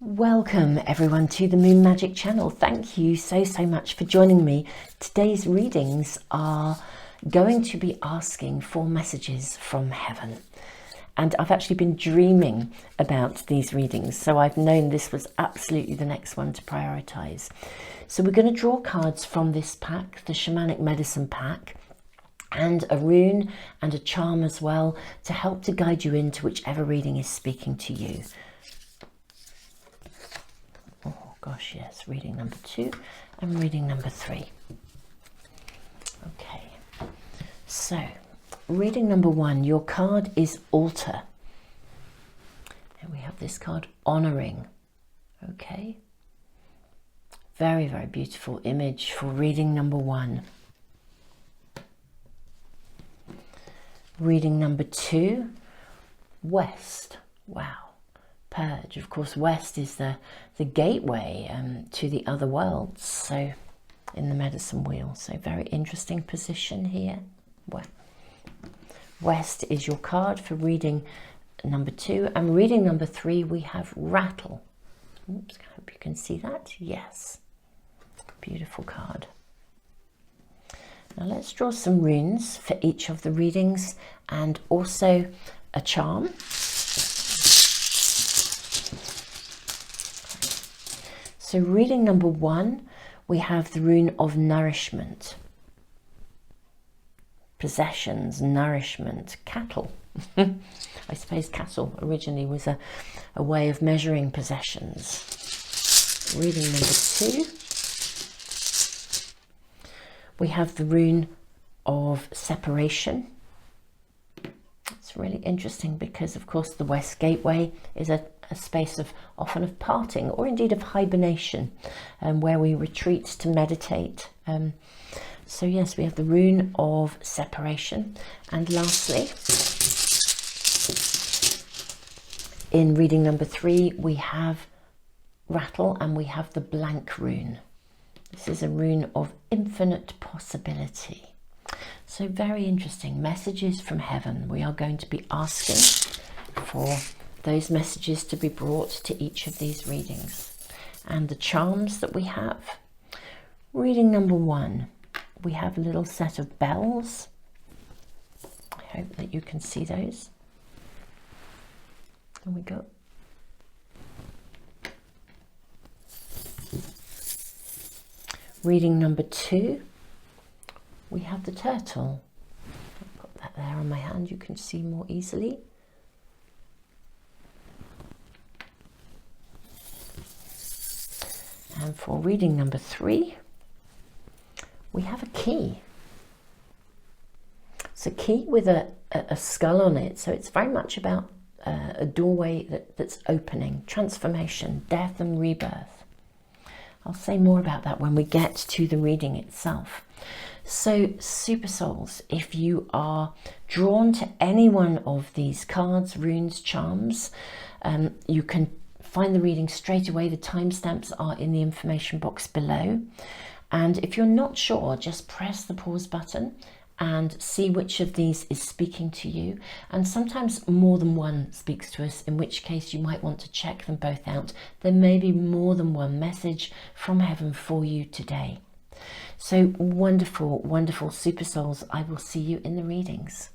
Welcome everyone to the Moon Magic channel. Thank you so much for joining me. Today's readings are going to be asking for messages from heaven. And I've actually been dreaming about these readings, so I've known this was absolutely the next one to prioritize. So we're going to draw cards from this pack, the Shamanic Medicine pack, and a rune and a charm as well to help to guide you into whichever reading is speaking to you. Oh gosh, yes, reading number 2 and reading number 3. Okay, so reading number 1, your card is Altar. And we have this card, Honoring. Okay, very beautiful image for reading number 1. Reading number 2, West. Wow. Purge. Of course, West is the gateway to the other worlds, so in the medicine wheel. So very interesting position here. Well, West is your card for reading number 2, and reading number 3 we have Rattle. Oops, I hope you can see that. Yes, beautiful card. Now let's draw some runes for each of the readings and also a charm. So reading number 1, we have the rune of Nourishment. Possessions, nourishment, cattle. I suppose cattle originally was a way of measuring possessions. Reading number 2, we have the rune of Separation. It's really interesting because, of course, the West Gateway is a space of often of parting or indeed of hibernation, where we retreat to meditate. So yes, we have the rune of Separation. And lastly, in reading number 3, we have Rattle and we have the Blank rune. This is a rune of Infinite Possibility. So very interesting messages from heaven. We are going to be asking for those messages to be brought to each of these readings. And the charms that we have. Reading number 1, we have a little set of bells. I hope that you can see those. There we go. Reading number 2, we have the turtle. I'll put that there on my hand, you can see more easily. And for reading number 3, we have a key. It's a key with a skull on it, so it's very much about a doorway that's opening, transformation, death and rebirth. I'll say more about that when we get to the reading itself. So, super souls, if you are drawn to any one of these cards, runes, charms, you can find the reading straight away. The timestamps are in the information box below. And if you're not sure, just press the pause button and see which of these is speaking to you. And sometimes more than one speaks to us, in which case you might want to check them both out. There may be more than one message from heaven for you today. So wonderful, wonderful super souls. I will see you in the readings.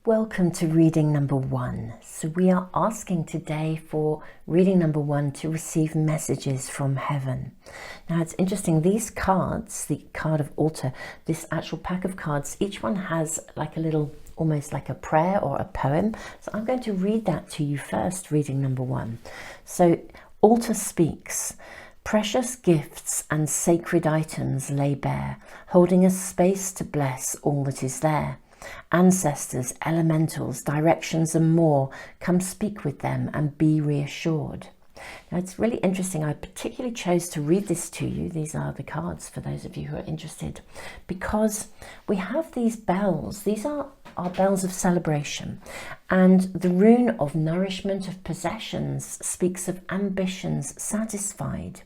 Welcome to reading number 1. So we are asking today for reading number 1 to receive messages from heaven. Now it's interesting, these cards, the card of Altar, this actual pack of cards, each one has like a little, almost like a prayer or a poem. So I'm going to read that to you first, reading number 1. So Altar speaks. Precious gifts and sacred items lay bare, holding a space to bless all that is there. Ancestors, elementals, directions and more, come speak with them and be reassured. Now it's really interesting, I particularly chose to read this to you, these are the cards for those of you who are interested, because we have these bells, these are our bells of celebration, and the rune of Nourishment of Possessions speaks of ambitions satisfied.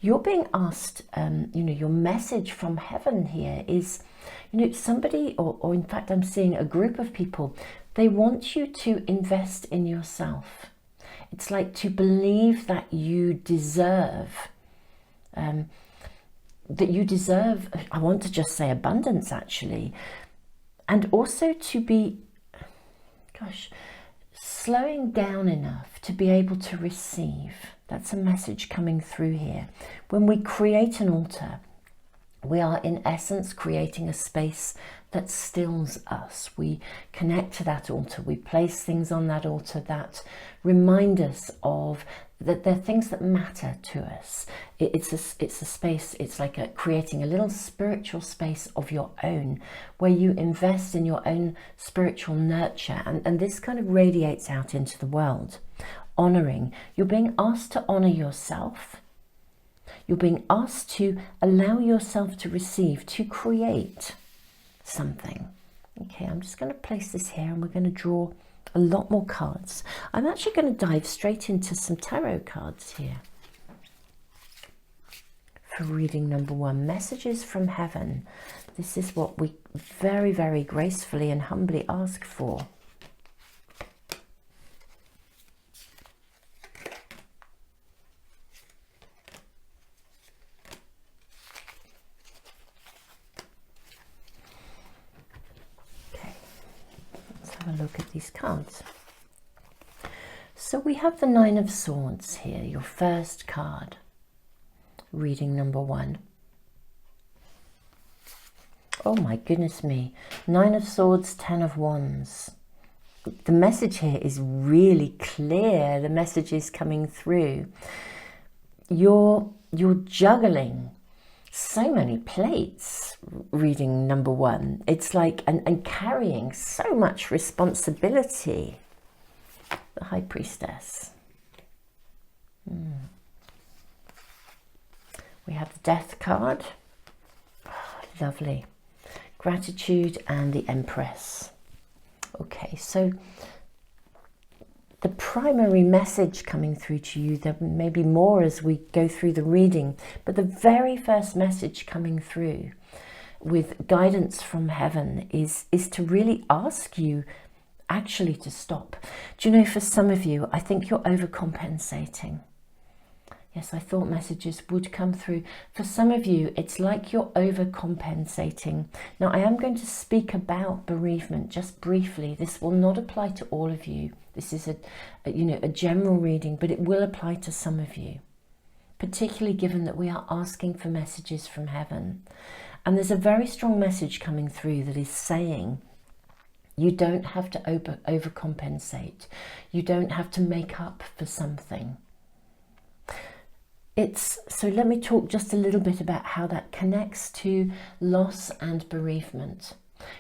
you're being asked, your message from heaven here is, somebody, or in fact, I'm seeing a group of people, they want you to invest in yourself. It's like to believe that you deserve, I want to just say abundance actually, and also to be, slowing down enough to be able to receive. That's a message coming through here. When we create an altar, we are in essence creating a space that stills us. We connect to that altar. We place things on that altar that remind us of that there are things that matter to us. It's a space, it's like creating a little spiritual space of your own where you invest in your own spiritual nurture, and this kind of radiates out into the world. Honoring, you're being asked to honor yourself. You're being asked to allow yourself to receive, to create something. Okay, I'm just going to place this here and we're going to draw a lot more cards. I'm actually going to dive straight into some tarot cards here for reading number 1, messages from heaven. This is what we very, very gracefully and humbly ask for. A look at these cards. So we have the 9 of Swords here, your first card, reading number 1. Oh my goodness me, 9 of Swords, 10 of Wands. The message here is really clear. The message is coming through. You're juggling so many plates, reading number 1. It's like, and carrying so much responsibility. The High Priestess. We have the Death card. Oh, lovely. Gratitude and the Empress. Okay, so the primary message coming through to you, there may be more as we go through the reading, but the very first message coming through with guidance from heaven is to really ask you actually to stop. Do you know, for some of you, I think you're overcompensating. Yes, I thought messages would come through. For some of you, it's like you're overcompensating. Now, I am going to speak about bereavement just briefly. This will not apply to all of you. This is a general reading, but it will apply to some of you, particularly given that we are asking for messages from heaven. And there's a very strong message coming through that is saying you don't have to overcompensate. You don't have to make up for something. So let me talk just a little bit about how that connects to loss and bereavement.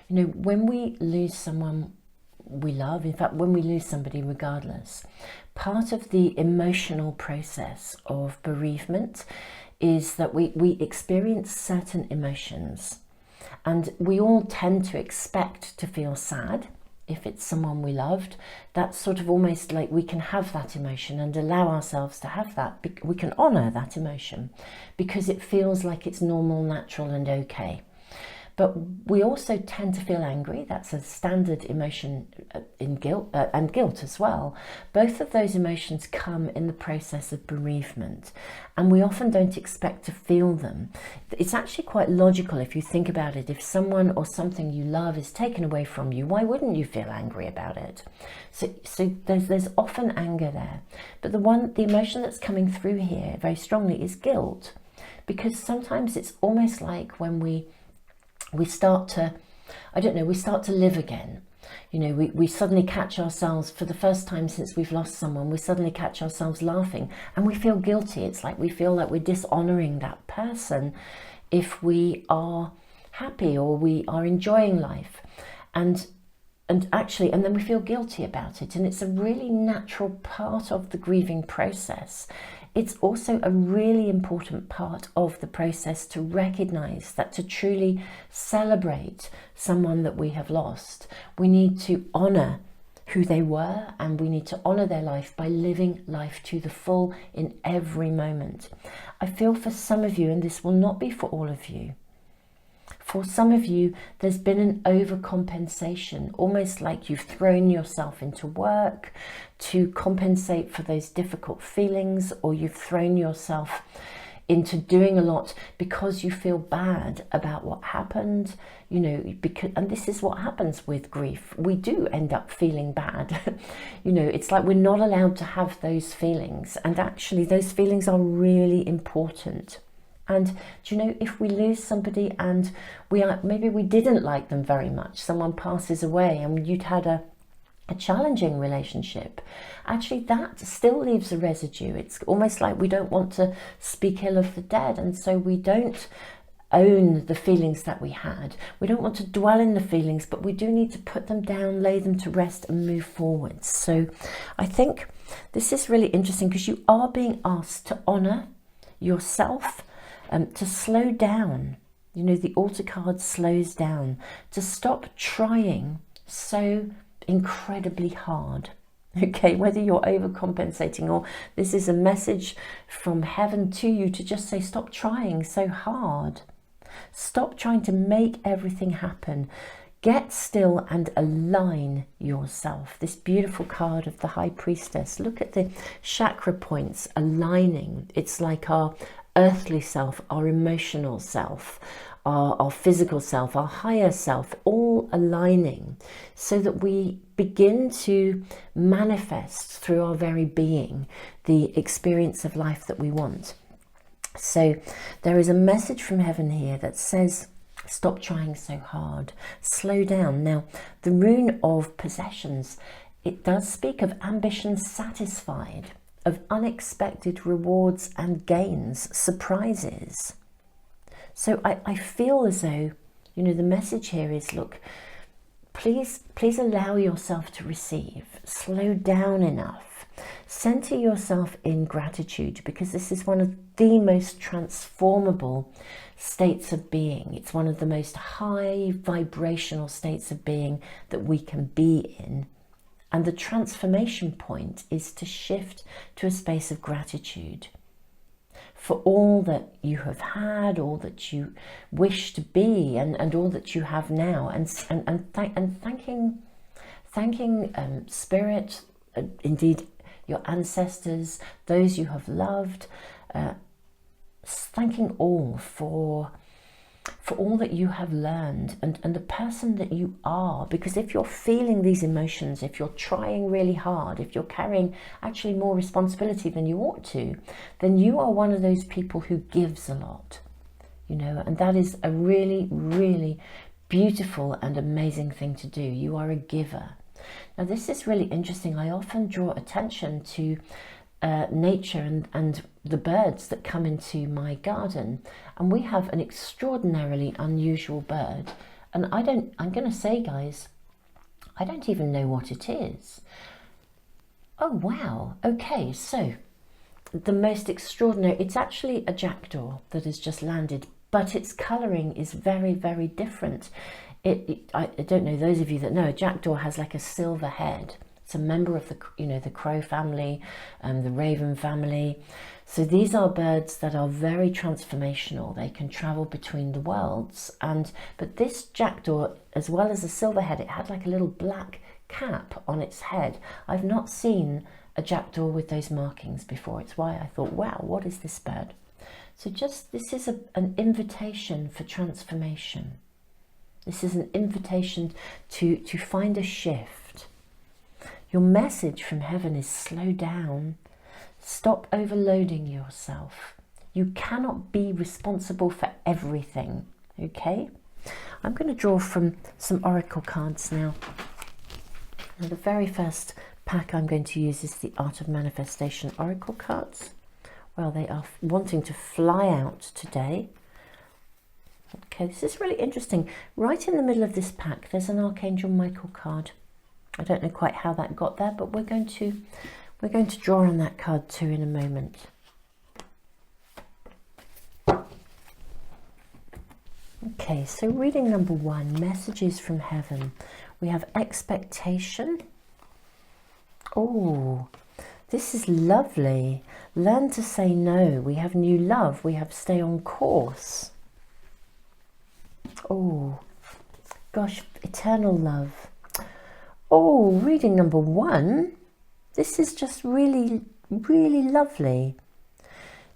You know, when we lose someone we love, in fact, when we lose somebody regardless, part of the emotional process of bereavement is that we experience certain emotions, and we all tend to expect to feel sad. If it's someone we loved, that's sort of almost like we can have that emotion and allow ourselves to have that. We can honour that emotion because it feels like it's normal, natural and okay. But we also tend to feel angry. That's a standard emotion in guilt and guilt as well. Both of those emotions come in the process of bereavement, and we often don't expect to feel them. It's actually quite logical if you think about it. If someone or something you love is taken away from you, why wouldn't you feel angry about it? So there's often anger there. But the emotion that's coming through here very strongly is guilt, because sometimes it's almost like when we start to, we start to live again. You know, we suddenly catch ourselves, for the first time since we've lost someone, we suddenly catch ourselves laughing and we feel guilty. It's like we feel like we're dishonouring that person if we are happy or we are enjoying life. And then we feel guilty about it. And it's a really natural part of the grieving process. It's also a really important part of the process to recognise that to truly celebrate someone that we have lost, we need to honour who they were, and we need to honor their life by living life to the full in every moment. I feel for some of you, and this will not be for all of you, for some of you, there's been an overcompensation, almost like you've thrown yourself into work to compensate for those difficult feelings, or you've thrown yourself into doing a lot because you feel bad about what happened, you know, because, and this is what happens with grief. We do end up feeling bad. You know, it's like we're not allowed to have those feelings, and actually those feelings are really important. And do you know, if we lose somebody and maybe we didn't like them very much, someone passes away and you'd had a challenging relationship, actually that still leaves a residue. It's almost like we don't want to speak ill of the dead, and so we don't own the feelings that we had. We don't want to dwell in the feelings, but we do need to put them down, lay them to rest, and move forward. So I think this is really interesting, because you are being asked to honor yourself, to slow down. You know, the altar card slows down, to stop trying so incredibly hard. Okay, whether you're overcompensating or this is a message from heaven to you to just say, stop trying so hard. Stop trying to make everything happen. Get still and align yourself. This beautiful card of the High Priestess. Look at the chakra points aligning. It's like our earthly self, our emotional self, our physical self, our higher self, all aligning so that we begin to manifest through our very being the experience of life that we want. So there is a message from heaven here that says, stop trying so hard, slow down. Now, the rune of possessions, it does speak of ambition satisfied, of unexpected rewards and gains, surprises. So I feel as though, you know, the message here is, look, please allow yourself to receive. Slow down enough. Center yourself in gratitude, because this is one of the most transformable states of being. It's one of the most high vibrational states of being that we can be in. And the transformation point is to shift to a space of gratitude for all that you have had, all that you wish to be, and all that you have now, and thanking Spirit, indeed your ancestors, those you have loved, thanking all for all that you have learned, and the person that you are. Because if you're feeling these emotions, if you're trying really hard, if you're carrying actually more responsibility than you ought to, then you are one of those people who gives a lot, you know, and that is a really, really beautiful and amazing thing to do. You are a giver. Now, this is really interesting. I often draw attention to nature and the birds that come into my garden, and we have an extraordinarily unusual bird, and I'm going to say, guys, I don't even know what it is. Oh wow, okay, so the most extraordinary, it's actually a jackdaw that has just landed, but its colouring is very, very different. I don't know, those of you that know, a jackdaw has like a silver head. It's a member of the, you know, the crow family, the raven family. So these are birds that are very transformational. They can travel between the worlds. But this jackdaw, as well as the silver head, it had like a little black cap on its head. I've not seen a jackdaw with those markings before. It's why I thought, wow, what is this bird? So this is an invitation for transformation. This is an invitation to find a shift. Your message from heaven is slow down. Stop overloading yourself. You cannot be responsible for everything, okay? I'm going to draw from some oracle cards now. Now, the very first pack I'm going to use is the Art of Manifestation oracle cards. Well, they are wanting to fly out today. Okay, this is really interesting. Right in the middle of this pack, there's an Archangel Michael card. I don't know quite how that got there, but we're going to draw on that card too in a moment. Okay, so reading number 1, messages from heaven. We have expectation, Oh, this is lovely. Learn to say no. We have new love. We have stay on course. Oh, gosh, eternal love. Oh, reading number 1. This is just really, really lovely.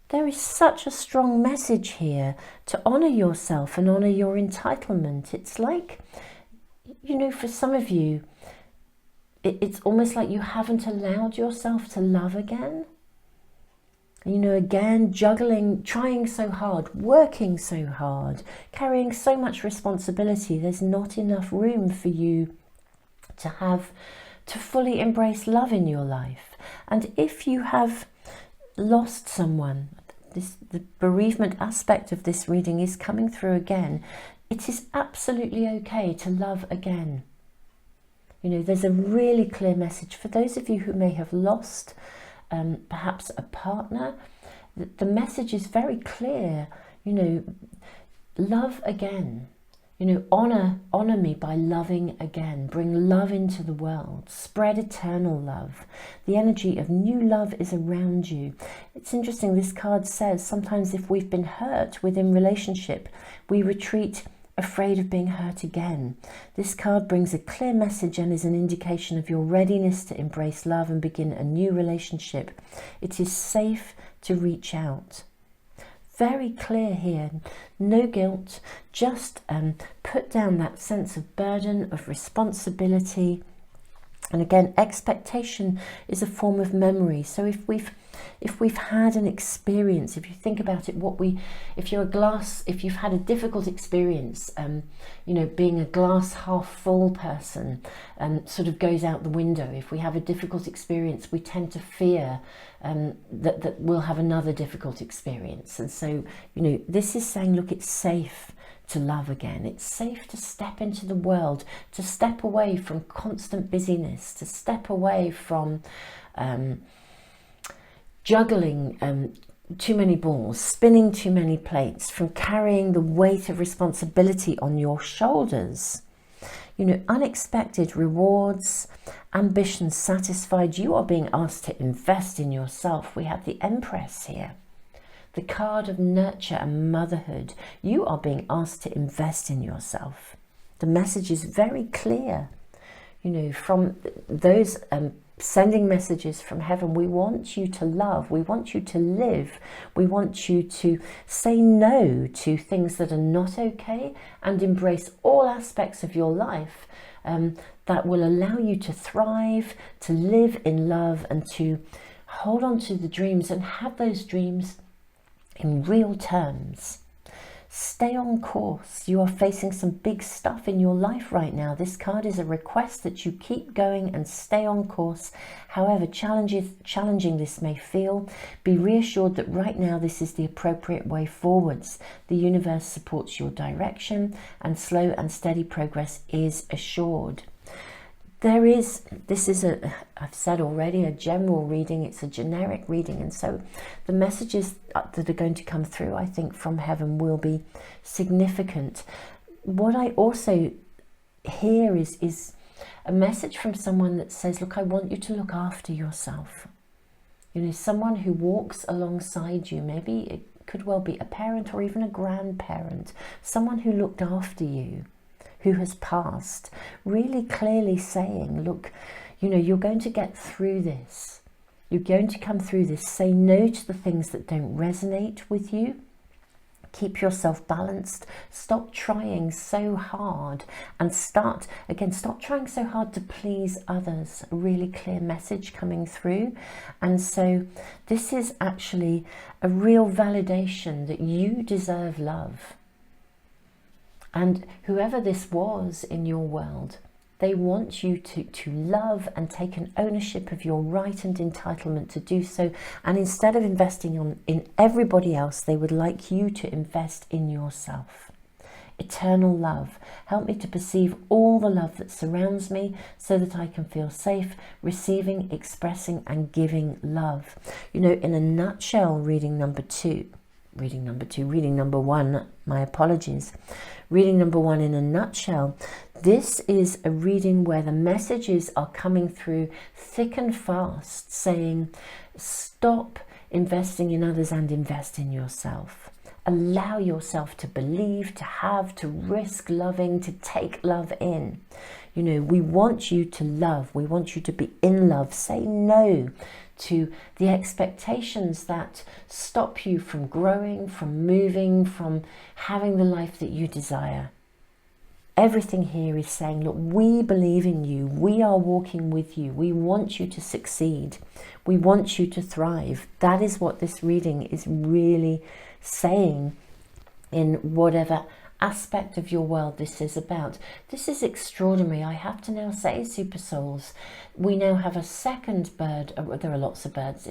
There is such a strong message here to honour yourself and honour your entitlement. It's like, you know, for some of you, it's almost like you haven't allowed yourself to love again. You know, again, juggling, trying so hard, working so hard, carrying so much responsibility. There's not enough room for you to fully embrace love in your life. And if you have lost someone, the bereavement aspect of this reading is coming through again. It is absolutely okay to love again. You know, there's a really clear message for those of you who may have lost perhaps a partner. The message is very clear. You know, love again. You know, honor me by loving again. Bring love into the world. Spread eternal love. The energy of new love is around you. It's interesting, this card says sometimes if we've been hurt within relationship, we retreat afraid of being hurt again. This card brings a clear message and is an indication of your readiness to embrace love and begin a new relationship. It is safe to reach out. Very clear here, no guilt, just put down that sense of burden, of responsibility. And again, expectation is a form of memory. So if we've had an experience, if you think about it, if you've had a difficult experience, you know, being a glass half full person sort of goes out the window. If we have a difficult experience, we tend to fear that we'll have another difficult experience. And so, you know, this is saying, look, it's safe to love again. It's safe to step into the world, to step away from constant busyness, to step away from juggling too many balls, spinning too many plates, from carrying the weight of responsibility on your shoulders. You know, unexpected rewards, ambitions satisfied. You are being asked to invest in yourself. We have the Empress here. The card of nurture and motherhood. You are being asked to invest in yourself. The message is very clear. You know, from those sending messages from heaven, we want you to love, we want you to live, we want you to say no to things that are not okay and embrace all aspects of your life that will allow you to thrive, to live in love, and to hold on to the dreams and have those dreams in real terms. Stay on course. You are facing some big stuff in your life right now. This card is a request that you keep going and stay on course. However challenging this may feel, be reassured that right now this is the appropriate way forwards. The universe supports your direction and slow and steady progress is assured. This is I've said already, a general reading. It's a generic reading, and so the messages that are going to come through, I think, from heaven will be significant. What I also hear is a message from someone that says, look, I want you to look after yourself. You know, someone who walks alongside you. Maybe it could well be a parent or even a grandparent, someone who looked after you, who has passed, really clearly saying, look, you know, you're going to get through this. You're going to come through this. Say no to the things that don't resonate with you. Keep yourself balanced. Stop trying so hard and stop trying so hard to please others. A really clear message coming through. And so this is actually a real validation that you deserve love. And whoever this was in your world, they want you to love and take an ownership of your right and entitlement to do so. And instead of investing in everybody else, they would like you to invest in yourself. Eternal love. Help me to perceive all the love that surrounds me so that I can feel safe, receiving, expressing and giving love. You know, in a nutshell, reading number 2, reading number 2, reading number 1, my apologies. Reading number 1 in a nutshell. This is a reading where the messages are coming through thick and fast, saying, stop investing in others and invest in yourself. Allow yourself to believe, to have, to risk loving, to take love in. You know, we want you to love. We want you to be in love. Say no to the expectations that stop you from growing, from moving, from having the life that you desire. Everything here is saying, look, we believe in you. We are walking with you. We want you to succeed. We want you to thrive. That is what this reading is really saying in whatever aspect of your world this is about. This is extraordinary. I have to now say, Super Souls, we now have a second bird. There are lots of birds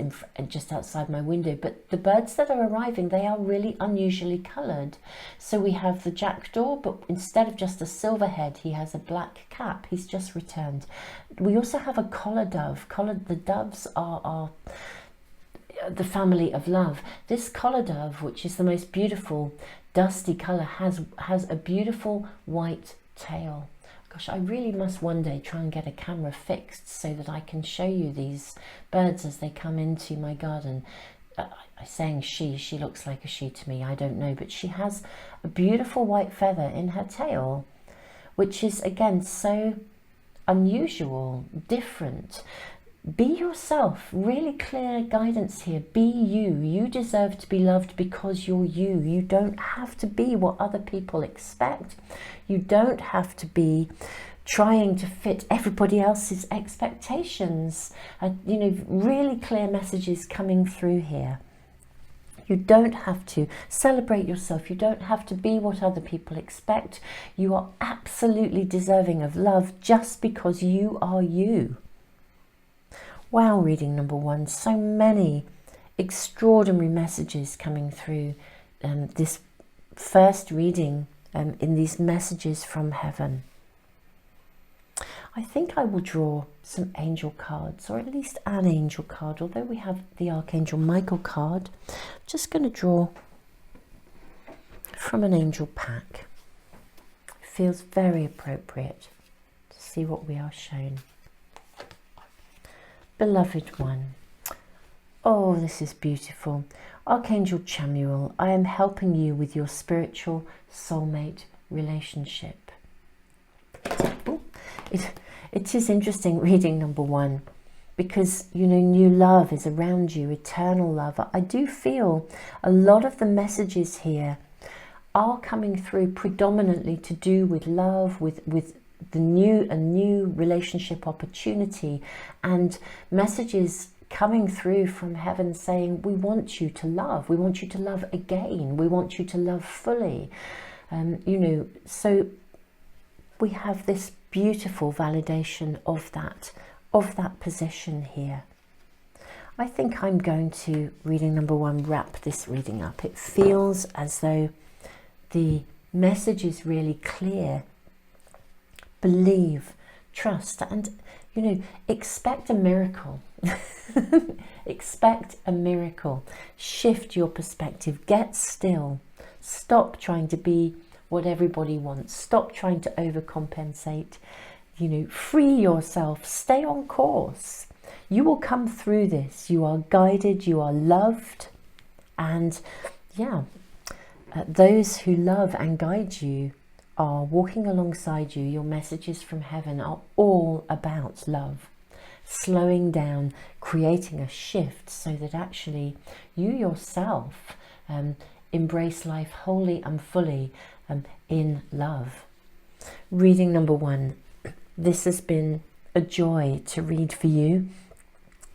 just outside my window, but the birds that are arriving, they are really unusually coloured. So we have the jackdaw, but instead of just a silver head, he has a black cap. He's just returned. We also have a collar dove. The doves are the family of love. This collar dove, which is the most beautiful dusty colour, has a beautiful white tail. Gosh, I really must one day try and get a camera fixed so that I can show you these birds as they come into my garden. I'm saying she looks like a she to me, I don't know, but she has a beautiful white feather in her tail, which is again so unusual, different. Be yourself. Really clear guidance here. Be you. You deserve to be loved because you're you. You don't have to be what other people expect. You don't have to be trying to fit everybody else's expectations. You know, really clear messages coming through here. You don't have to celebrate yourself. You don't have to be what other people expect. You are absolutely deserving of love just because you are you. Wow, reading number 1, so many extraordinary messages coming through this first reading in these messages from heaven. I think I will draw some angel cards, or at least an angel card, although we have the Archangel Michael card. I'm just going to draw from an angel pack. It feels very appropriate to see what we are shown. Beloved one, oh, this is beautiful. Archangel Chamuel, I am helping you with your spiritual soulmate relationship. It is interesting reading number 1 because, you know, new love is around you, eternal love. I do feel a lot of the messages here are coming through predominantly to do with love, with a new relationship opportunity, and messages coming through from heaven saying, we want you to love again, we want you to love fully. You know, so we have this beautiful validation of that position here. I think I'm going to, reading number 1, wrap this reading up. It feels as though the message is really clear. Believe, trust, and, you know, expect a miracle. Expect a miracle. Shift your perspective. Get still. Stop trying to be what everybody wants. Stop trying to overcompensate. You know, free yourself. Stay on course. You will come through this. You are guided. You are loved. And yeah, those who love and guide you are walking alongside you. Your messages from heaven are all about love. Slowing down, creating a shift so that actually you yourself embrace life wholly and fully in love. Reading number 1. This has been a joy to read for you.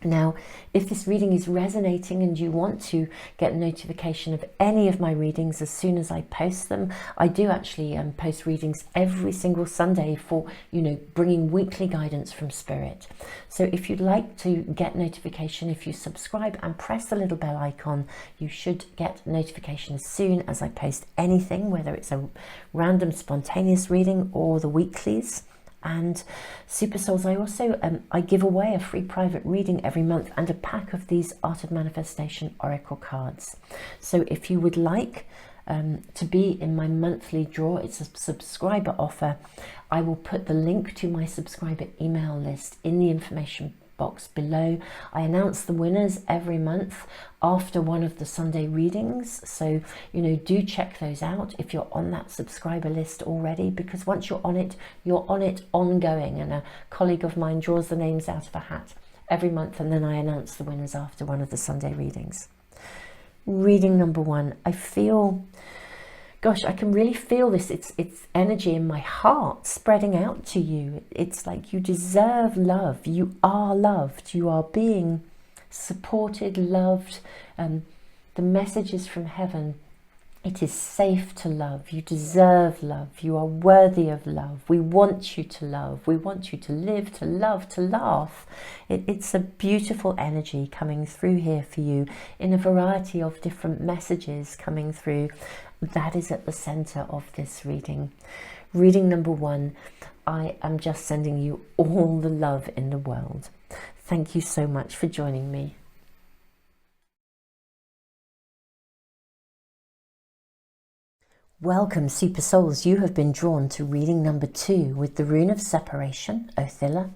Now, if this reading is resonating and you want to get notification of any of my readings as soon as I post them, I do actually post readings every single Sunday for, you know, bringing weekly guidance from Spirit. So if you'd like to get notification, if you subscribe and press the little bell icon, you should get notification as soon as I post anything, whether it's a random spontaneous reading or the weeklies. And Super Souls, I also I give away a free private reading every month and a pack of these Art of Manifestation Oracle cards. So if you would like to be in my monthly draw, it's a subscriber offer. I will put the link to my subscriber email list in the information box below. I announce the winners every month after one of the Sunday readings, so do check those out if you're on that subscriber list already, because once you're on it ongoing, and a colleague of mine draws the names out of a hat every month, and then I announce the winners after one of the Sunday readings. Reading number 1, I feel, gosh, I can really feel this. It's energy in my heart spreading out to you. It's like you deserve love. You are loved. You are being supported, loved. The messages from heaven. It is safe to love. You deserve love. You are worthy of love. We want you to love. We want you to live, to love, to laugh. It's a beautiful energy coming through here for you in a variety of different messages coming through. That is at the center of this reading. Reading number 1, I am just sending you all the love in the world. Thank you so much for joining me. Welcome, Super Souls. You have been drawn to reading number 2 with the rune of separation, Othilla,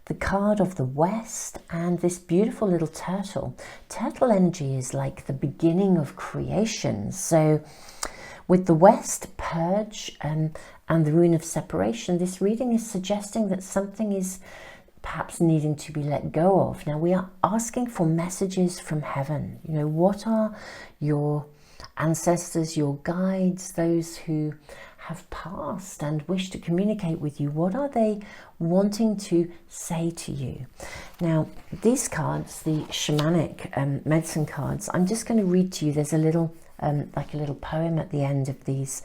the card of the West, and this beautiful little turtle. Turtle energy is like the beginning of creation. So with the West, purge, and the rune of separation, this reading is suggesting that something is perhaps needing to be let go of. Now we are asking for messages from heaven. What are your ancestors, your guides, those who have passed and wish to communicate with you? What are they wanting to say to you? Now, these cards, the shamanic medicine cards, I'm just going to read to you. There's a little like a little poem at the end of these.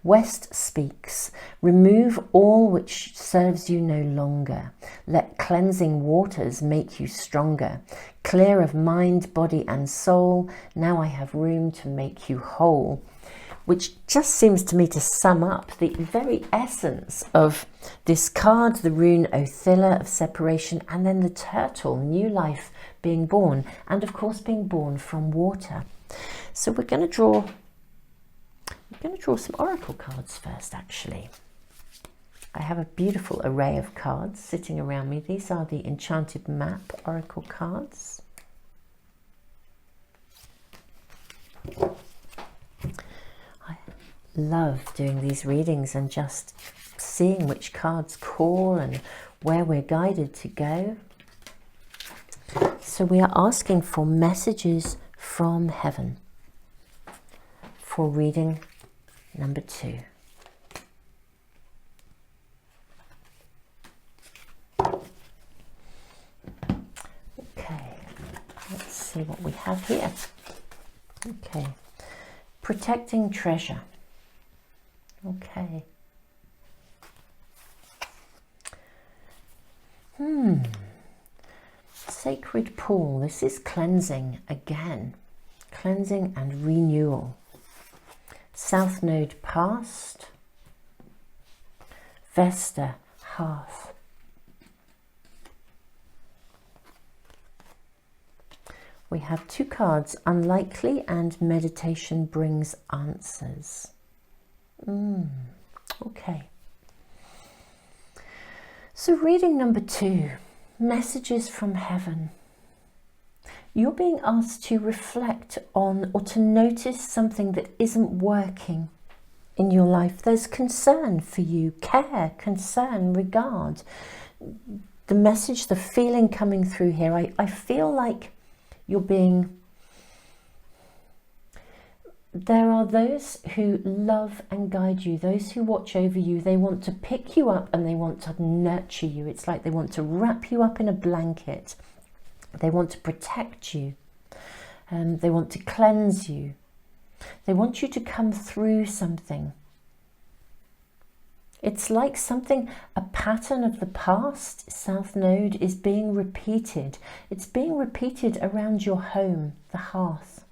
West speaks, remove all which serves you no longer. Let cleansing waters make you stronger. Clear of mind, body and soul, now I have room to make you whole. Which just seems to me to sum up the very essence of this card, the rune Othilla of separation, and then the turtle, new life being born, and of course being born from water. So we're going to draw some oracle cards first, actually. I have a beautiful array of cards sitting around me. These are the Enchanted Map oracle cards. I love doing these readings and just seeing which cards call and where we're guided to go. So we are asking for messages from heaven for reading number 2. Okay, let's see what we have here. Okay, protecting treasure. Okay. Sacred pool. This is cleansing again. Cleansing and renewal. South node past. Vesta hearth. We have 2 cards, unlikely and meditation brings answers. Okay. So reading number 2, messages from heaven. You're being asked to reflect on or to notice something that isn't working in your life. There's concern for you, care, concern, regard. The message, the feeling coming through here, I feel like you're being... There are those who love and guide you, those who watch over you. They want to pick you up and they want to nurture you. It's like they want to wrap you up in a blanket. They want to protect you. They want to cleanse you. They want you to come through something. It's like something, a pattern of the past, South Node, is being repeated. It's being repeated around your home, the hearth.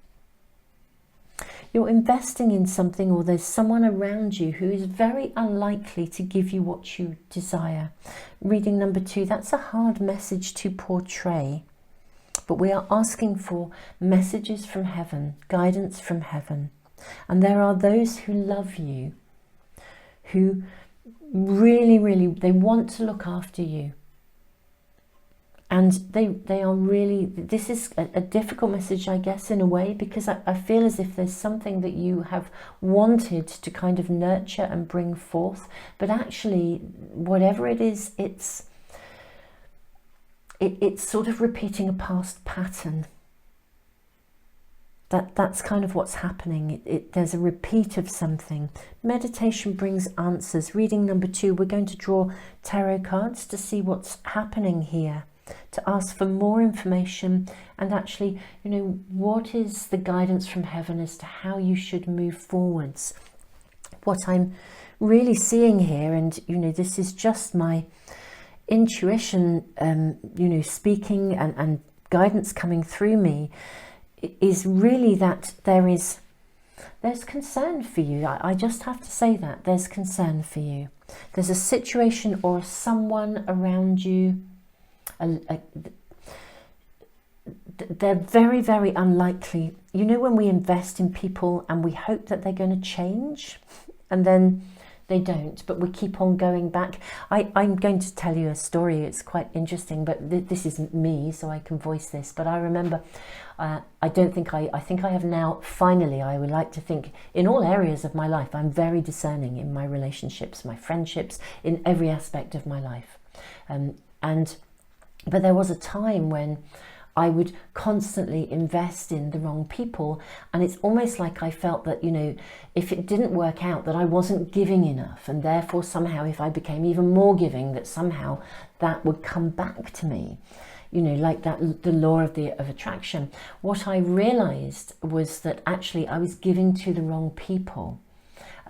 you're investing in something, or there's someone around you who is very unlikely to give you what you desire. Reading number 2, that's a hard message to portray, but we are asking for messages from heaven, guidance from heaven. And there are those who love you, who really, they want to look after you. And they are really, this is a difficult message, I guess, in a way, because I feel as if there's something that you have wanted to kind of nurture and bring forth, but actually, whatever it is, it's sort of repeating a past pattern. That's kind of what's happening. There's a repeat of something. Meditation brings answers. Reading number 2, we're going to draw tarot cards to see what's happening here, to ask for more information, and actually, you know, what is the guidance from heaven as to how you should move forwards. What I'm really seeing here, and you know, this is just my intuition, you know, speaking and guidance coming through me, is really that there's concern for you. I just have to say that there's concern for you. There's a situation or someone around you. They're very, very unlikely. You know, when we invest in people and we hope that they're going to change, and then they don't, but we keep on going back. I'm going to tell you a story. It's quite interesting, but this isn't me, so I can voice this. But I remember, I think I have now, finally, I would like to think, in all areas of my life, I'm very discerning in my relationships, my friendships, in every aspect of my life. But there was a time when I would constantly invest in the wrong people, and it's almost like I felt that, you know, if it didn't work out, that I wasn't giving enough, and therefore somehow if I became even more giving, that somehow that would come back to me, you know, like that, the law of attraction. What I realized was that actually I was giving to the wrong people.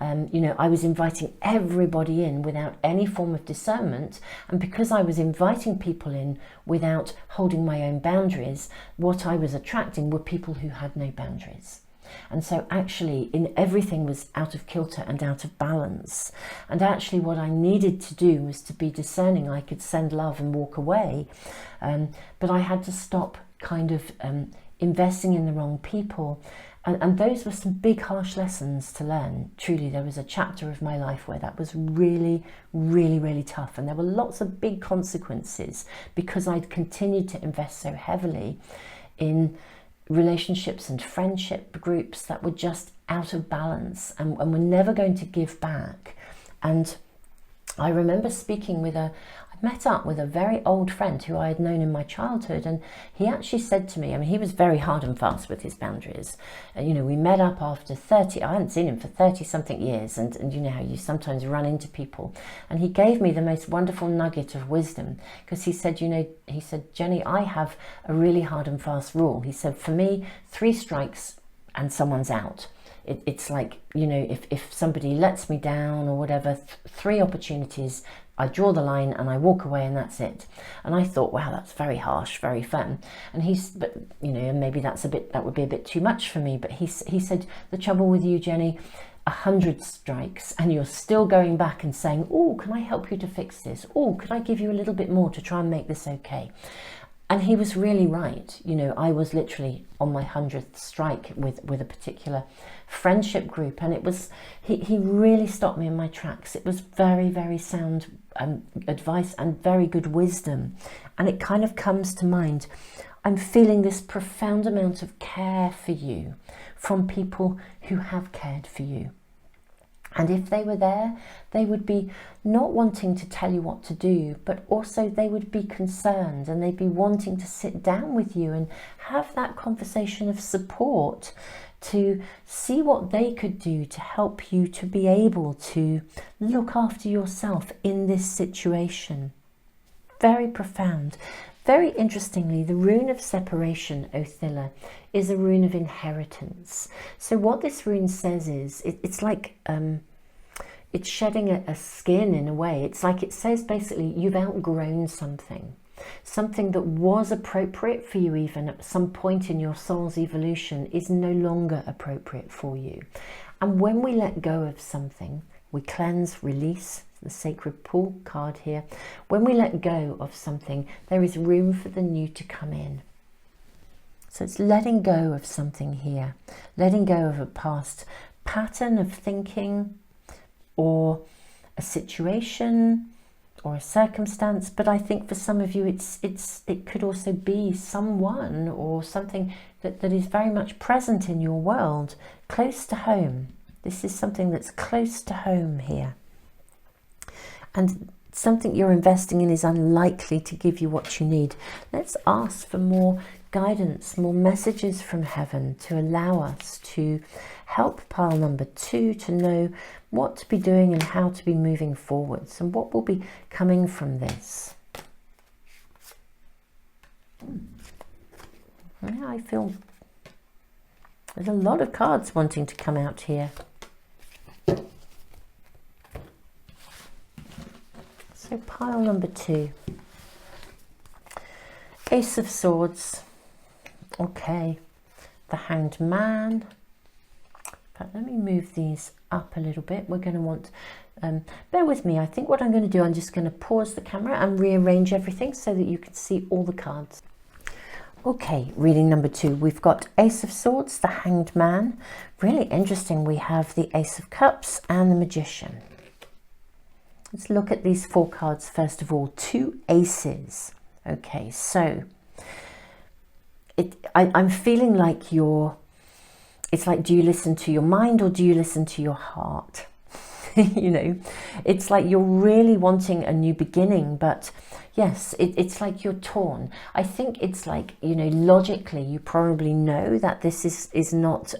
You know, I was inviting everybody in without any form of discernment, and because I was inviting people in without holding my own boundaries, what I was attracting were people who had no boundaries. And so actually everything was out of kilter and out of balance. And actually what I needed to do was to be discerning. I could send love and walk away, but I had to stop kind of investing in the wrong people. And those were some big, harsh lessons to learn. Truly, there was a chapter of my life where that was really, really, really tough. And there were lots of big consequences because I'd continued to invest so heavily in relationships and friendship groups that were just out of balance and were never going to give back. And I remember met up with a very old friend who I had known in my childhood, and he actually said to me, I mean, he was very hard and fast with his boundaries. You know, we met up after 30, I hadn't seen him for 30 something years, and you know how you sometimes run into people. And he gave me the most wonderful nugget of wisdom, because he said, you know, he said, Jenny, I have a really hard and fast rule. He said, for me, 3 strikes and someone's out. It's like, you know, if somebody lets me down or whatever, 3 opportunities, I draw the line and I walk away, and that's it. And I thought, wow, that's very harsh, very firm. And but you know, maybe that would be a bit too much for me. But he said, the trouble with you, Jenny, 100 strikes and you're still going back and saying, oh, can I help you to fix this? Oh, could I give you a little bit more to try and make this okay? And he was really right. You know, I was literally on my 100th strike with a particular friendship group, and it was, he really stopped me in my tracks. It was very, very sound advice and very good wisdom. And it kind of comes to mind, I'm feeling this profound amount of care for you from people who have cared for you. And if they were there, they would be not wanting to tell you what to do, but also they would be concerned, and they'd be wanting to sit down with you and have that conversation of support to see what they could do to help you to be able to look after yourself in this situation. Very profound. Very interestingly, the rune of separation, Othilla, is a rune of inheritance. So what this rune says is, it's like, it's shedding a skin in a way. It's like it says basically, you've outgrown something. Something that was appropriate for you even at some point in your soul's evolution is no longer appropriate for you. And when we let go of something, we cleanse, release, the sacred pool card here. When we let go of something, there is room for the new to come in. So it's letting go of something here, letting go of a past pattern of thinking or a situation or a circumstance. But I think for some of you it could also be someone or something that is very much present in your world, close to home. This is something that's close to home here. And something you're investing in is unlikely to give you what you need. Let's ask for more guidance, more messages from heaven to allow us to help pile number 2 to know what to be doing and how to be moving forwards and what will be coming from this. Yeah, I feel there's a lot of cards wanting to come out here. So pile number 2. Ace of Swords. Okay. The Hanged Man. But let me move these up a little bit. We're going to want, bear with me. I think what I'm going to do, I'm just going to pause the camera and rearrange everything so that you can see all the cards. Okay, reading number 2. We've got Ace of Swords, the Hanged Man. Really interesting. We have the Ace of Cups and the Magician. Let's look at these 4 cards first of all. 2 aces. Okay, so I'm feeling like it's like, do you listen to your mind or do you listen to your heart? You know, it's like you're really wanting a new beginning, but yes, it's like you're torn. I think it's like, you know, logically you probably know that this is not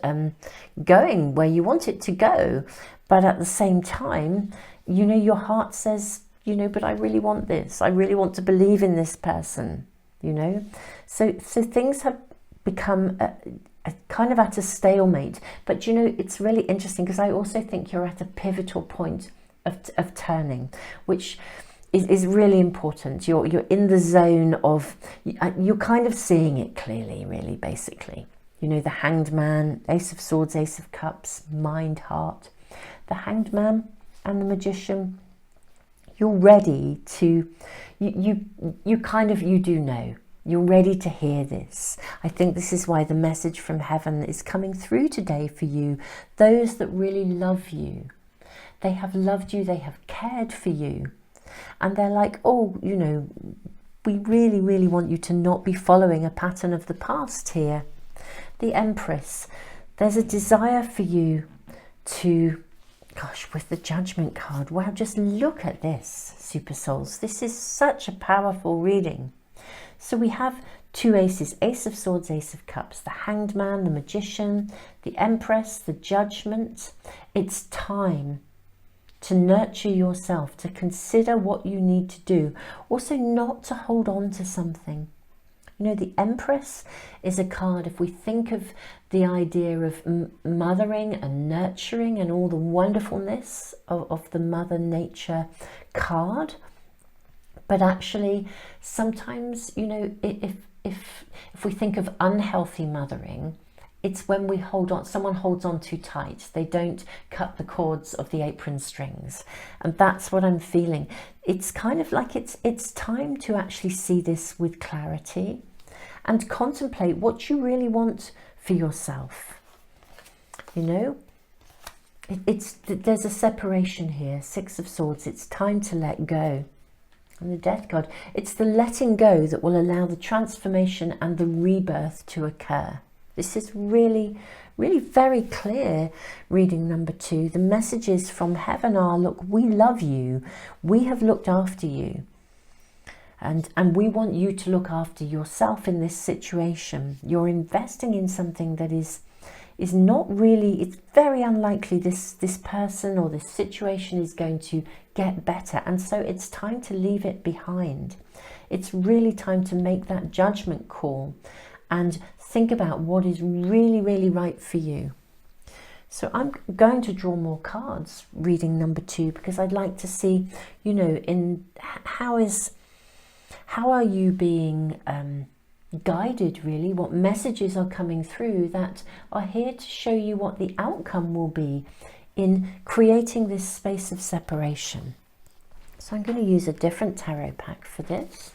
going where you want it to go, but at the same time, you know, your heart says, you know, but I really want this. I really want to believe in this person, you know. So things have become a kind of at a stalemate. But, you know, it's really interesting because I also think you're at a pivotal point of turning, which is really important. You're in the zone of, you're kind of seeing it clearly, really, basically. You know, the Hanged Man, Ace of Swords, Ace of Cups, mind, heart. The Hanged Man and the Magician, you're ready to, you do know. You're ready to hear this. I think this is why the message from heaven is coming through today for you. Those that really love you. They have loved you, they have cared for you. And they're like, oh, you know, we really, really want you to not be following a pattern of the past here. The Empress, there's a desire for you to, gosh, with the Judgment card, wow, just look at this, Super Souls. This is such a powerful reading. So we have 2 aces, Ace of Swords, Ace of Cups, the Hanged Man, the Magician, the Empress, the Judgment. It's time to nurture yourself, to consider what you need to do. Also not to hold on to something. You know, the Empress is a card, if we think of the idea of mothering and nurturing and all the wonderfulness of the Mother Nature card. But actually, sometimes, you know, if we think of unhealthy mothering, it's when we hold on, someone holds on too tight. They don't cut the cords of the apron strings. And that's what I'm feeling. It's kind of like it's time to actually see this with clarity and contemplate what you really want for yourself. You know, there's a separation here. 6 of Swords, it's time to let go. And the Death card, it's the letting go that will allow the transformation and the rebirth to occur. This is really, really very clear, reading number 2. The messages from heaven are, look, we love you. We have looked after you. And we want you to look after yourself in this situation. You're investing in something that is not really, it's very unlikely this person or this situation is going to get better. And so it's time to leave it behind. It's really time to make that judgment call and think about what is really, really right for you. So I'm going to draw more cards, reading number 2, because I'd like to see, you know, in how how are you being guided, really? What messages are coming through that are here to show you what the outcome will be in creating this space of separation? So I'm going to use a different tarot pack for this.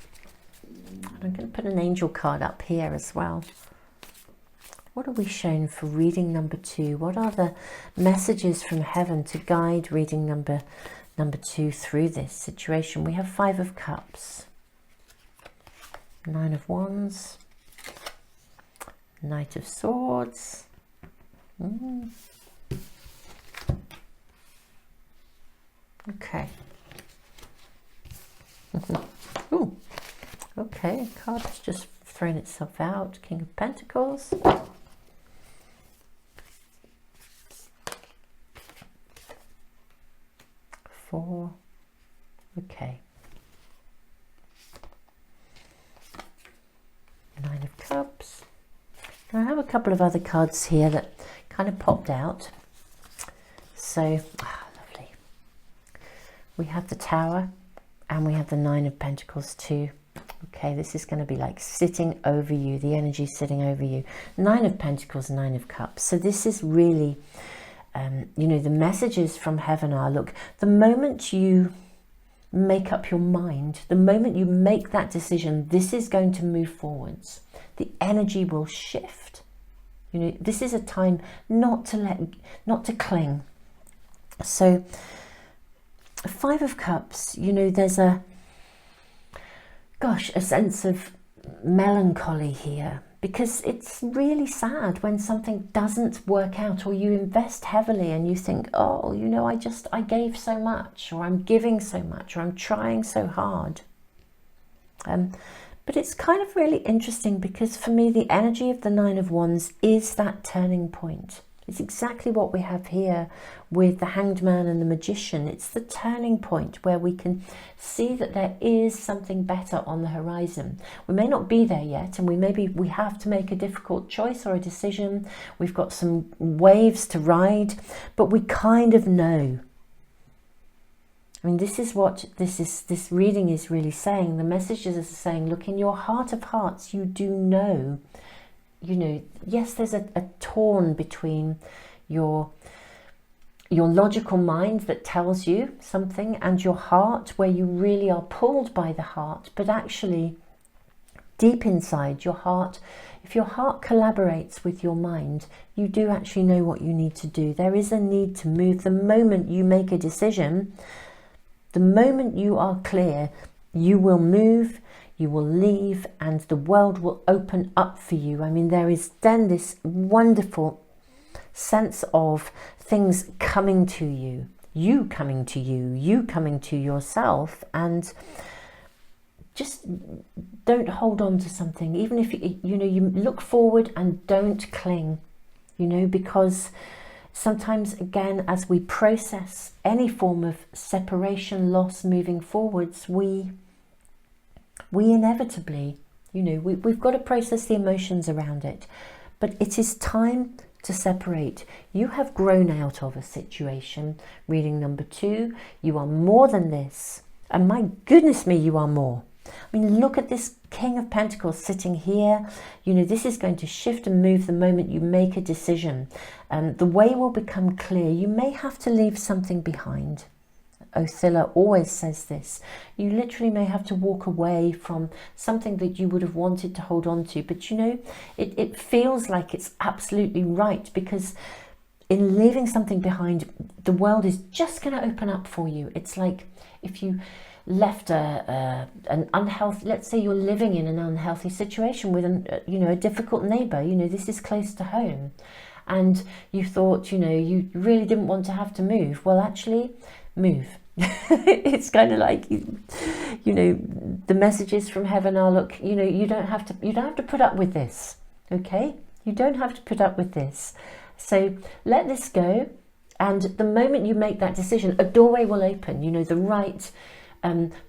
I'm going to put an angel card up here as well. What are we shown for reading number 2? What are the messages from heaven to guide reading number 2 through this situation? We have 5 of Cups, 9 of Wands, Knight of Swords. Okay. Ooh. Okay, card has just thrown itself out. King of Pentacles. 4. Okay. 9 of Cups. Now I have a couple of other cards here that kind of popped out. So, lovely. We have the Tower and we have the 9 of Pentacles too. Okay, this is going to be like sitting over you, the energy sitting over you. 9 of Pentacles, 9 of Cups. So this is really, you know, the messages from heaven are, look, the moment you make up your mind, the moment you make that decision, this is going to move forwards. The energy will shift. You know, this is a time not to cling. So 5 of Cups, you know, there's a sense of melancholy here, because it's really sad when something doesn't work out, or you invest heavily and you think, oh, you know, I gave so much, or I'm giving so much, or I'm trying so hard. But it's kind of really interesting, because for me, the energy of the 9 of Wands is that turning point. It's exactly what we have here with the Hanged Man and the Magician. It's the turning point where we can see that there is something better on the horizon. We may not be there yet, and we have to make a difficult choice or a decision. We've got some waves to ride, but we kind of know. I mean, this is what this reading is really saying. The messages are saying, look, in your heart of hearts, you do know. You know, yes, there's a torn between your logical mind that tells you something and your heart, where you really are pulled by the heart. But actually, deep inside your heart, if your heart collaborates with your mind, you do actually know what you need to do. There is a need to move. The moment you make a decision, the moment you are clear, you will move. You will leave, and the world will open up for you. I mean, there is then this wonderful sense of things coming to you, you coming to you, you coming to yourself. And just don't hold on to something, even if you know, you look forward and don't cling, you know, because sometimes, again, as we process any form of separation, loss, moving forwards, we inevitably, you know, we've got to process the emotions around it. But it is time to separate. You have grown out of a situation. Reading number 2, you are more than this. And my goodness me, you are more. I mean, look at this King of Pentacles sitting here. You know, this is going to shift and move the moment you make a decision. The way will become clear. You may have to leave something behind. Othilla always says this. You literally may have to walk away from something that you would have wanted to hold on to. But you know, it feels like it's absolutely right, because in leaving something behind, the world is just going to open up for you. It's like if you left an unhealthy, let's say you're living in an unhealthy situation with a difficult neighbor. You know, this is close to home, and you thought, you know, you really didn't want to have to move. Well, actually, move. It's kind of like, you know, the messages from heaven are, look, you know, you don't have to put up with this. Okay, you don't have to put up with this. So let this go, and the moment you make that decision, a doorway will open. You know, the right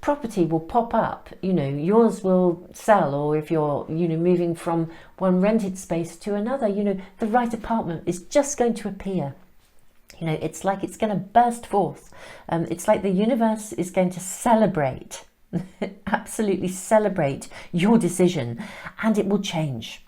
property will pop up. You know, yours will sell, or if you're, you know, moving from one rented space to another, you know, the right apartment is just going to appear. You know, it's like it's going to burst forth. It's like the universe is going to celebrate. Absolutely celebrate your decision, and it will change.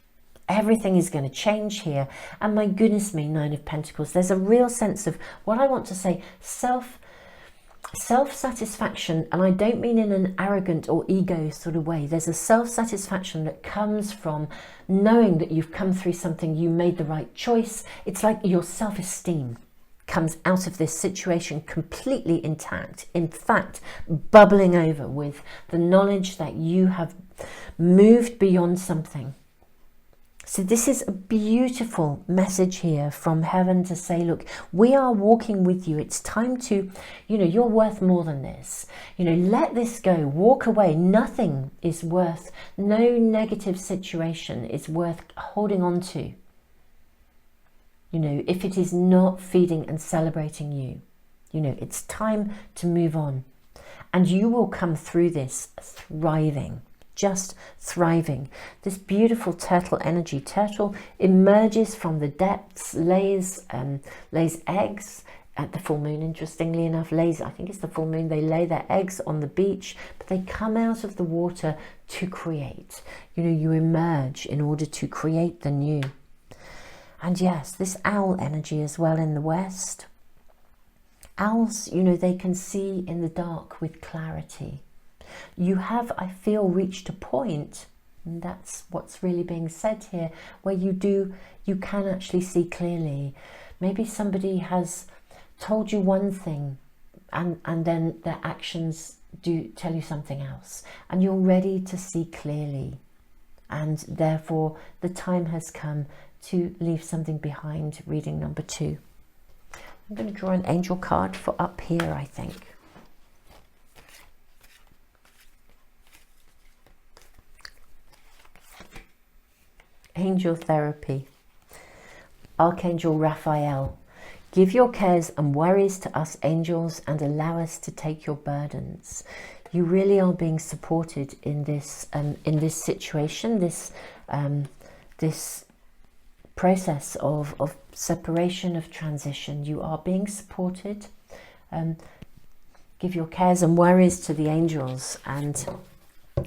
Everything is going to change here. And my goodness me, Nine of Pentacles, there's a real sense of what I want to say, self-satisfaction, and I don't mean in an arrogant or ego sort of way. There's a self-satisfaction that comes from knowing that you've come through something, you made the right choice. It's like your self-esteem comes out of this situation completely intact, in fact bubbling over with the knowledge that you have moved beyond something. So this is a beautiful message here from heaven to say, look, we are walking with you. It's time to, you're worth more than this. Let this go, walk away. Nothing is worth, no negative situation is worth holding on to. If it is not feeding and celebrating you, it's time to move on. And you will come through this thriving, just thriving. This beautiful turtle energy. Turtle emerges from the depths, lays eggs at the full moon, interestingly enough, I think it's the full moon, they lay their eggs on the beach, but they come out of the water to create. You emerge in order to create the new. And yes, this owl energy as well in the west. Owls, they can see in the dark with clarity. You have, I feel, reached a point, and that's what's really being said here, where you can actually see clearly. Maybe somebody has told you one thing and then their actions do tell you something else, and you're ready to see clearly. And therefore, the time has come to leave something behind, reading number 2. I'm going to draw an angel card for up here, I think. Angel therapy. Archangel Raphael. Give your cares and worries to us angels and allow us to take your burdens. You really are being supported in this situation, this process of separation, of transition. You are being supported. Give your cares and worries to the angels, and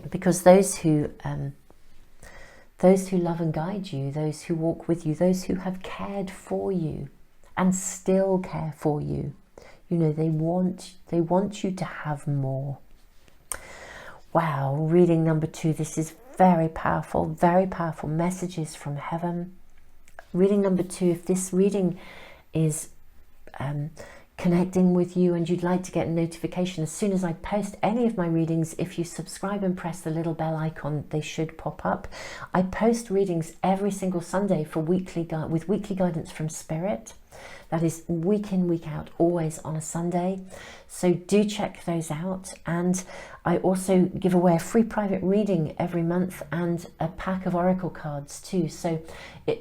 because those who love and guide you, those who walk with you, those who have cared for you and still care for you, they want you to have more. Wow, reading number 2. This is very powerful messages from heaven. Reading number 2, if this reading is connecting with you and you'd like to get a notification as soon as I post any of my readings, if you subscribe and press the little bell icon, they should pop up. I post readings every single Sunday with weekly guidance from Spirit. That is week in, week out, always on a Sunday. So do check those out. And I also give away a free private reading every month and a pack of oracle cards too. So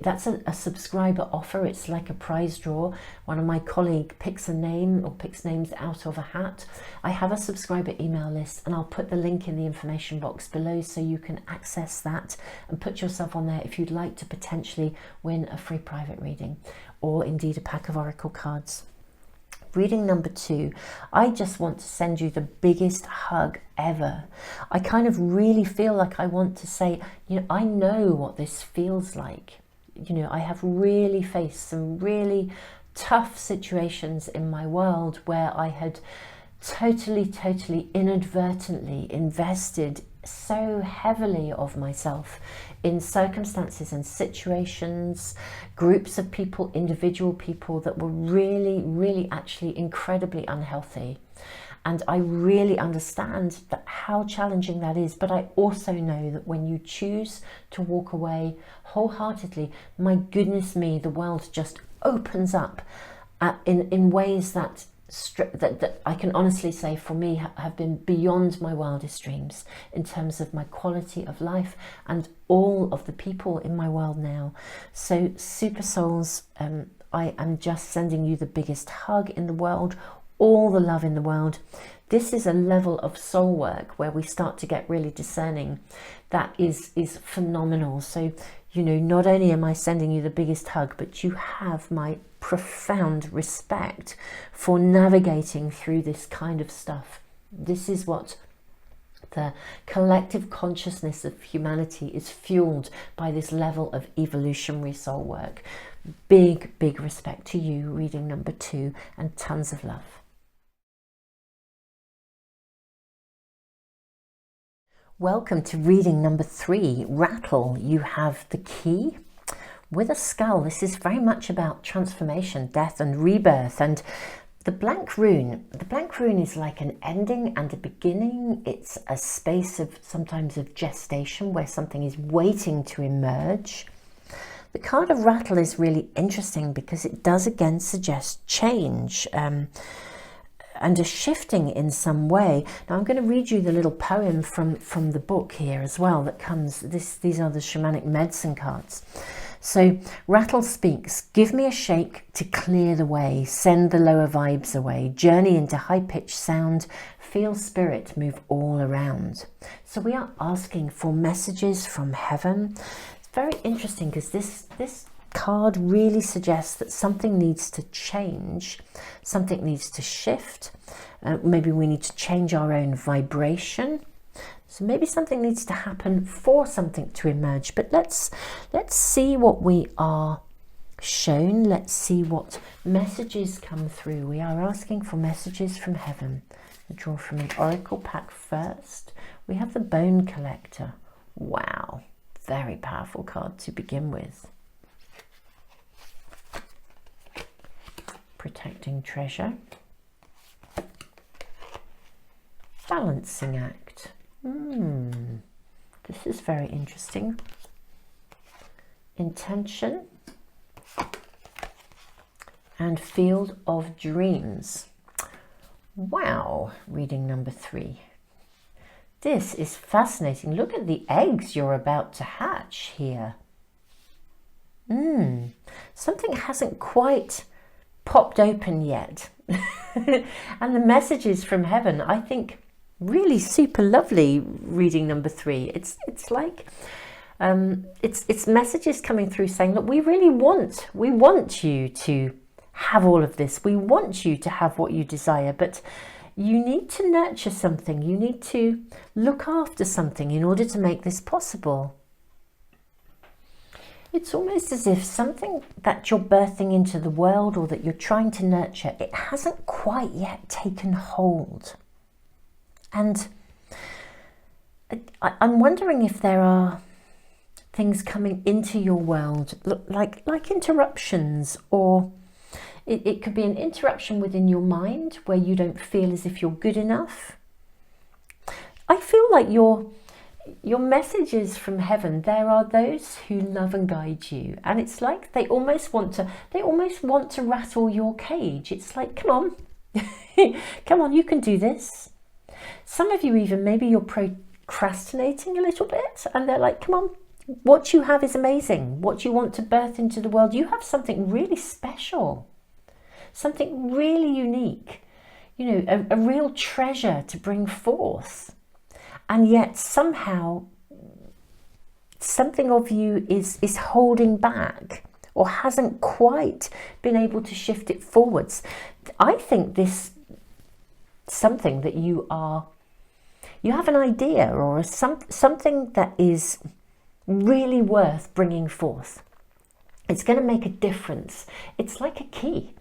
that's a subscriber offer. It's like a prize draw. One of my colleagues picks a name or picks names out of a hat. I have a subscriber email list, and I'll put the link in the information box below so you can access that and put yourself on there if you'd like to potentially win a free private reading, or indeed a pack of oracle cards. Reading number 2, I just want to send you the biggest hug ever. I kind of really feel like I want to say, I know what this feels like. I have really faced some really tough situations in my world where I had totally inadvertently invested so heavily of myself in circumstances and situations, groups of people, individual people that were really actually incredibly unhealthy. And I really understand that how challenging that is, but I also know that when you choose to walk away wholeheartedly, my goodness me, the world just opens up in ways that I can honestly say for me have been beyond my wildest dreams in terms of my quality of life and all of the people in my world now. So super souls, I am just sending you the biggest hug in the world, all the love in the world. This is a level of soul work where we start to get really discerning. That is phenomenal. So not only am I sending you the biggest hug, but you have my profound respect for navigating through this kind of stuff. This is what The collective consciousness of humanity is fueled by this level of evolutionary soul work. Big, big respect to you, reading number 2, and tons of love. Welcome to reading number 3, Rattle. You have the key with a skull. This is very much about transformation, death and rebirth. And the blank rune is like an ending and a beginning. It's a space of sometimes of gestation where something is waiting to emerge. The card of Rattle is really interesting because it does again suggest change and a shifting in some way. Now I'm going to read you the little poem from the book here as well that comes. These are the shamanic medicine cards. So Rattle speaks, give me a shake to clear the way, send the lower vibes away, journey into high-pitched sound, feel spirit move all around. So we are asking for messages from heaven. It's very interesting because this card really suggests that something needs to change, something needs to shift. Maybe we need to change our own vibration. So maybe something needs to happen for something to emerge. But let's see what we are shown. Let's see what messages come through. We are asking for messages from heaven. I'll draw from an oracle pack first. We have the Bone Collector. Wow, very powerful card to begin with. Protecting treasure. Balancing act. This is very interesting. Intention. And field of dreams. Wow, reading number 3. This is fascinating. Look at the eggs you're about to hatch here. Something hasn't quite popped open yet. And the messages from heaven, I think, really super lovely, reading number 3. It's like it's messages coming through saying, look, we want you to have all of this. We want you to have what you desire, but you need to nurture something. You need to look after something in order to make this possible. It's almost as if something that you're birthing into the world or that you're trying to nurture, it hasn't quite yet taken hold. And I'm wondering if there are things coming into your world, like interruptions, or it could be an interruption within your mind where you don't feel as if you're good enough. I feel like your messages from heaven, there are those who love and guide you, and it's like they almost want to rattle your cage. It's like, come on, come on, you can do this. Some of you even, maybe you're procrastinating a little bit, and they're like, come on, what you have is amazing. What you want to birth into the world, you have something really special, something really unique, you know, a real treasure to bring forth. And yet somehow something of you is holding back or hasn't quite been able to shift it forwards. I think this something that you have an idea or something that is really worth bringing forth. It's going to make a difference. It's like a key.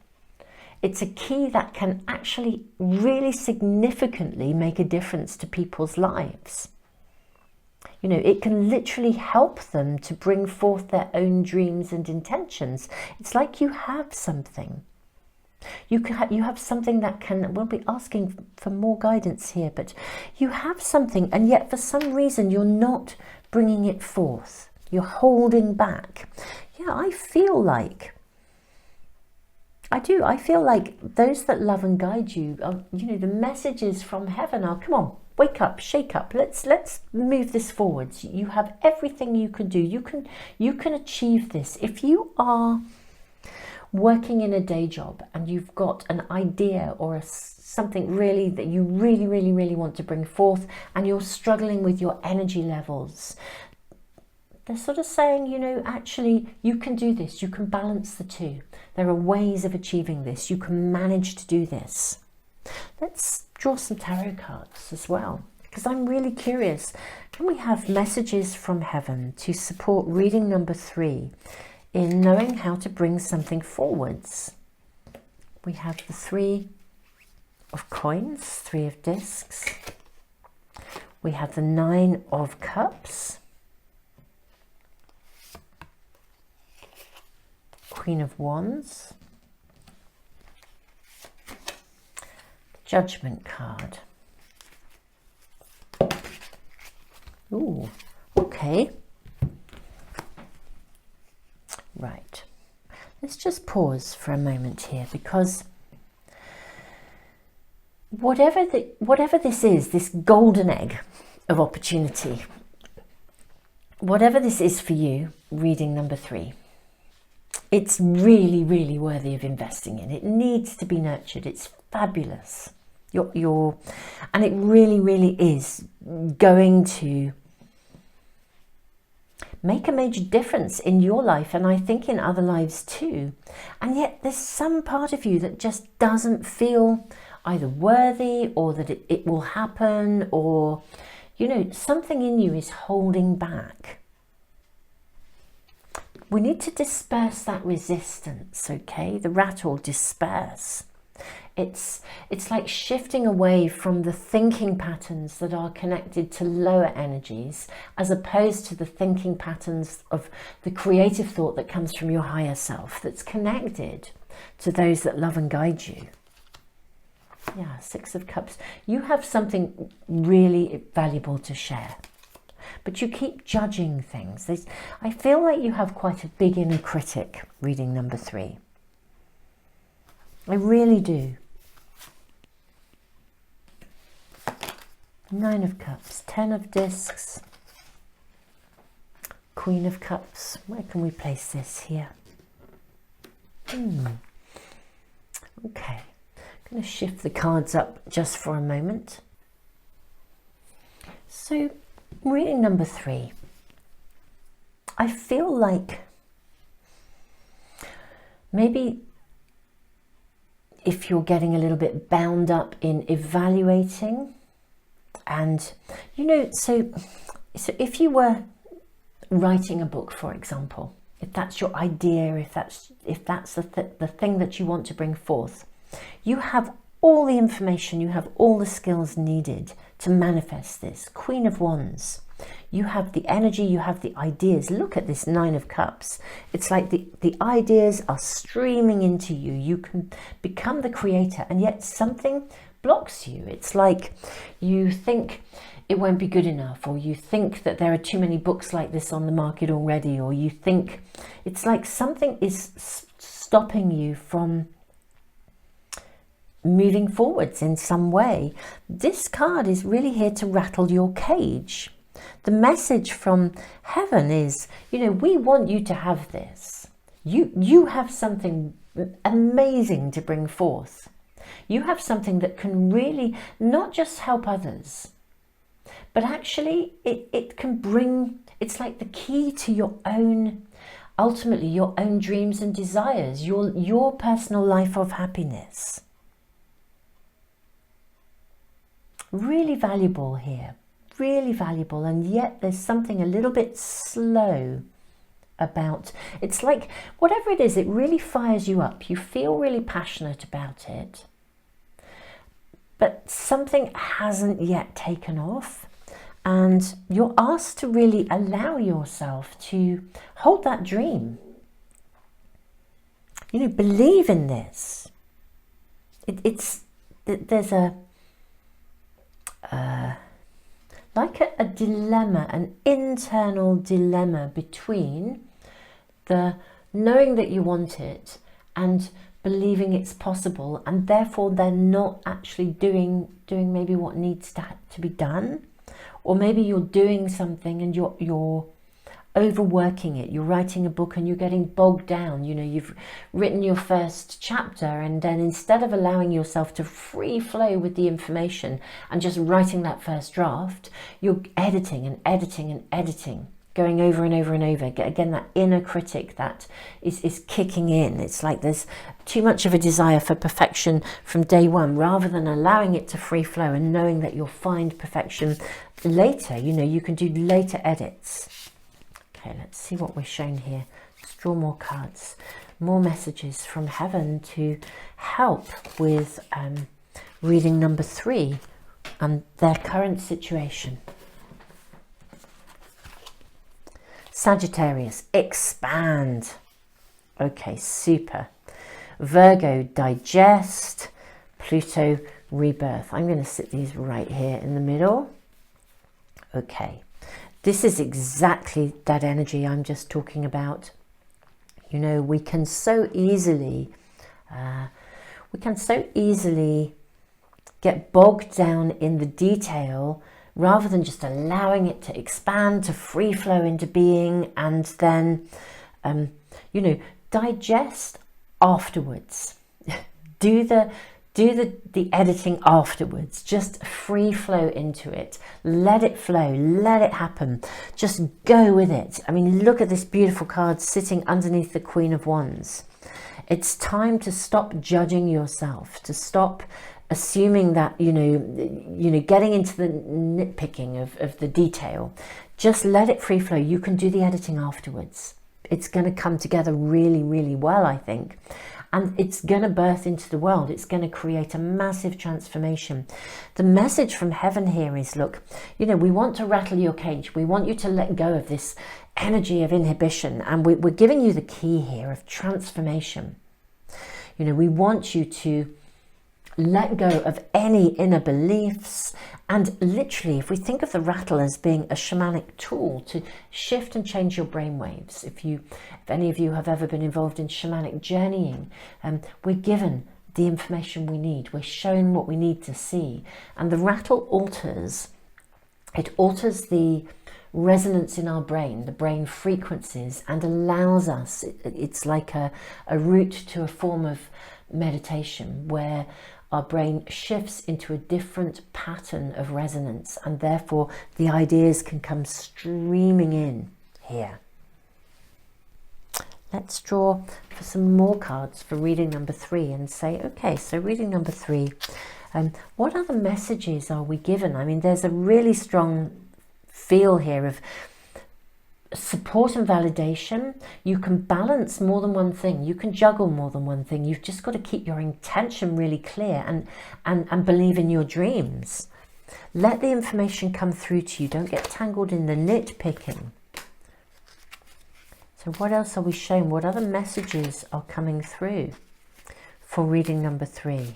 It's a key that can actually really significantly make a difference to people's lives. You know, it can literally help them to bring forth their own dreams and intentions. It's like you have something. You have something that can, we'll be asking for more guidance here, but you have something, and yet for some reason you're not bringing it forth. You're holding back. Yeah, I feel like those that love and guide you, you know, the messages from heaven are, come on, wake up, shake up, let's move this forwards. You have everything you can do. You can achieve this. If you are working in a day job and you've got an idea or something really that you really want to bring forth, and you're struggling with your energy levels, they're sort of saying, you know, actually you can do this. You can balance the two. There are ways of achieving this. You can manage to do this. Let's draw some tarot cards as well. because I'm really curious. Can we have messages from heaven to support reading number 3 in knowing how to bring something forwards? We have the 3 of coins, 3 of discs. We have the 9 of cups, Queen of Wands, Judgment card. Ooh, okay. Right. Let's just pause for a moment here, because whatever this is, this golden egg of opportunity, whatever this is for you, reading number 3, it's really, really worthy of investing in. It needs to be nurtured. It's fabulous. And it really, really is going to make a major difference in your life, and I think in other lives too. And yet there's some part of you that just doesn't feel either worthy, or that it will happen, or, you know, something in you is holding back. We need to disperse that resistance, okay? The rattle, disperse. It's like shifting away from the thinking patterns that are connected to lower energies, as opposed to the thinking patterns of the creative thought that comes from your higher self, that's connected to those that love and guide you. Yeah, 6 of Cups. You have something really valuable to share, but you keep judging things. I feel like you have quite a big inner critic, reading number 3. I really do. 9 of Cups, 10 of Discs, Queen of Cups. Where can we place this here? Okay. I'm going to shift the cards up just for a moment. So, reading number 3, I feel like maybe if you're getting a little bit bound up in evaluating, and you know, so if you were writing a book, for example, if that's your idea, if that's the thing that you want to bring forth, you have all the information, you have all the skills needed to manifest this. Queen of Wands. You have the energy, you have the ideas. Look at this 9 of Cups. It's like the ideas are streaming into you. You can become the creator, and yet something blocks you. It's like you think it won't be good enough, or you think that there are too many books like this on the market already, or you think it's like something is stopping you from moving forwards in some way. This card is really here to rattle your cage. The message from heaven is, you know, we want you to have this. You have something amazing to bring forth. You have something that can really not just help others, but actually it can bring, it's like the key to your own, ultimately your own dreams and desires, your personal life of happiness. Really valuable here, really valuable, and yet there's something a little bit slow about, it's like whatever it is, it really fires you up. You feel really passionate about it, but something hasn't yet taken off, and you're asked to really allow yourself to hold that dream. You know, believe in this. There's like a dilemma, an internal dilemma between the knowing that you want it and believing it's possible, and therefore they're not actually doing maybe what needs to be done, or maybe you're doing something and you're overworking it. You're writing a book and you're getting bogged down. You know, you've written your first chapter, and then instead of allowing yourself to free flow with the information and just writing that first draft, you're editing and editing and editing, going over and over and over. Again, that inner critic that is kicking in. It's like there's too much of a desire for perfection from day one, rather than allowing it to free flow and knowing that you'll find perfection later. You know, you can do later edits. Okay, let's see what we're shown here. Let's draw more cards, more messages from heaven to help with reading number 3 and their current situation. Sagittarius, expand. Okay, super. Virgo, digest. Pluto, rebirth. I'm going to sit these right here in the middle. Okay, this is exactly that energy I'm just talking about. You know, we can so easily get bogged down in the detail, rather than just allowing it to expand, to free flow into being, and then, you know, digest afterwards. do the editing afterwards. Just free flow into it. Let it flow. Let it happen. Just go with it. I mean, look at this beautiful card sitting underneath the Queen of Wands. It's time to stop judging yourself, to stop assuming that, you know, getting into the nitpicking of the detail. Just let it free flow. You can do the editing afterwards. It's going to come together really, really well, I think. And it's going to birth into the world. It's going to create a massive transformation. The message from heaven here is, look, you know, we want to rattle your cage. We want you to let go of this energy of inhibition. And we're giving you the key here of transformation. You know, we want you to let go of any inner beliefs, and literally, if we think of the rattle as being a shamanic tool to shift and change your brainwaves, if any of you have ever been involved in shamanic journeying, we're given the information we need, we're shown what we need to see, and the rattle alters the resonance in our brain, the brain frequencies, and allows us, it's like a route to a form of meditation where our brain shifts into a different pattern of resonance, and therefore the ideas can come streaming in here. Let's draw for some more cards for reading number 3 and say, okay, so reading number 3, what other messages are we given? I mean, there's a really strong feel here of support and validation. You can balance more than one thing. You can juggle more than one thing. You've just got to keep your intention really clear and believe in your dreams. Let the information come through to you. Don't get tangled in the nitpicking. So what else are we shown? What other messages are coming through for reading number 3?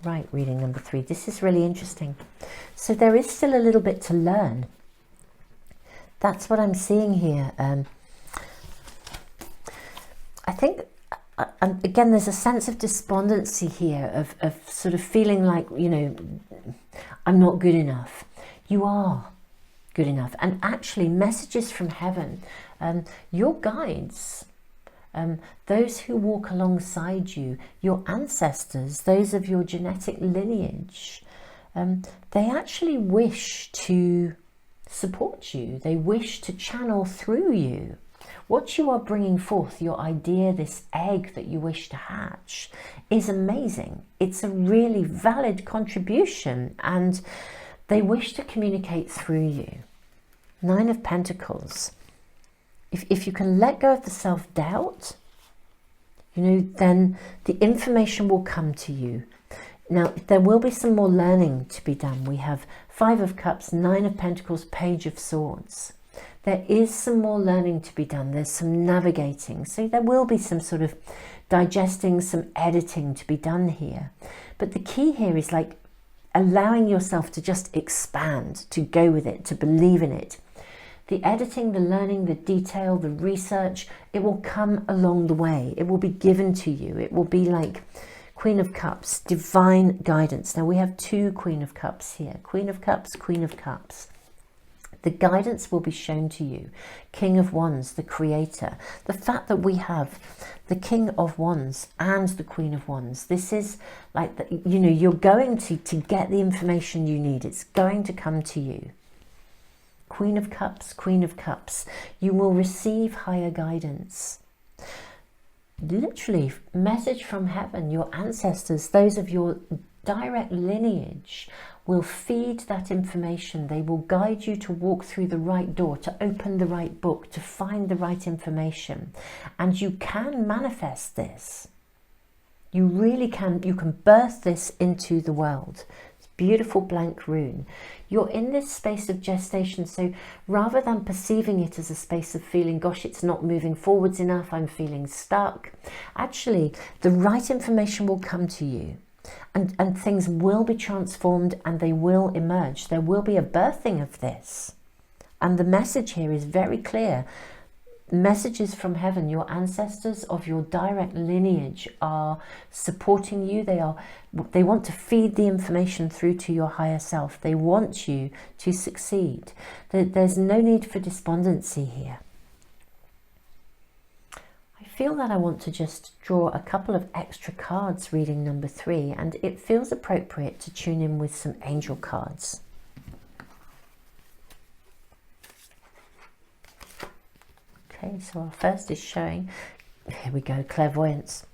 Right, reading number 3. This is really interesting. So there is still a little bit to learn. That's what I'm seeing here. I think, again, there's a sense of despondency here, of sort of feeling like, you know, I'm not good enough. You are good enough. And actually, messages from heaven, your guides, those who walk alongside you, your ancestors, those of your genetic lineage, they actually wish to support you. They wish to channel through you. What you are bringing forth, your idea, this egg that you wish to hatch, is amazing. It's a really valid contribution, and they wish to communicate through you. 9 of Pentacles. If you can let go of the self-doubt, you know, then the information will come to you. Now, there will be some more learning to be done. We have 5 of Cups, 9 of Pentacles, Page of Swords. There is some more learning to be done. There's some navigating. So there will be some sort of digesting, some editing to be done here. But the key here is like allowing yourself to just expand, to go with it, to believe in it. The editing, the learning, the detail, the research, it will come along the way. It will be given to you. It will be like Queen of Cups, divine guidance. Now we have 2 Queen of Cups here. Queen of Cups, Queen of Cups. The guidance will be shown to you. King of Wands, the creator. The fact that we have the King of Wands and the Queen of Wands. This is like, you're going to get the information you need. It's going to come to you. Queen of Cups, Queen of Cups. You will receive higher guidance. Literally, message from heaven. Your ancestors, those of your direct lineage, will feed that information. They will guide you to walk through the right door, to open the right book, to find the right information. And you can manifest this. You really can. You can birth this into the world. It's beautiful blank rune. You're in this space of gestation. So rather than perceiving it as a space of feeling, gosh, it's not moving forwards enough, I'm feeling stuck. Actually, the right information will come to you. And things will be transformed and they will emerge. There will be a birthing of this. And the message here is very clear. Messages from heaven. Your ancestors of your direct lineage are supporting you. They want to feed the information through to your higher self. They want you to succeed. There's no need for despondency here. I feel that I want to just draw a couple of extra cards reading number 3, and it feels appropriate to tune in with some angel cards. Okay, so our first is showing, here we go, clairvoyance.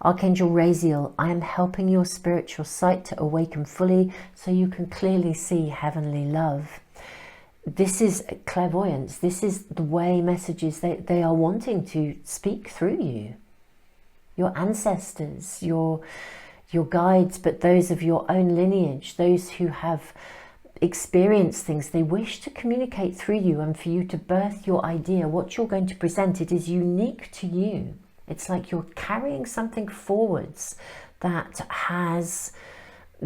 Archangel Raziel, I am helping your spiritual sight to awaken fully so you can clearly see heavenly love. This is clairvoyance. This is the way messages, they are wanting to speak through you. Your ancestors, your guides, but those of your own lineage, those who have experienced things, they wish to communicate through you and for you to birth your idea. What you're going to present, it is unique to you. It's like you're carrying something forwards that has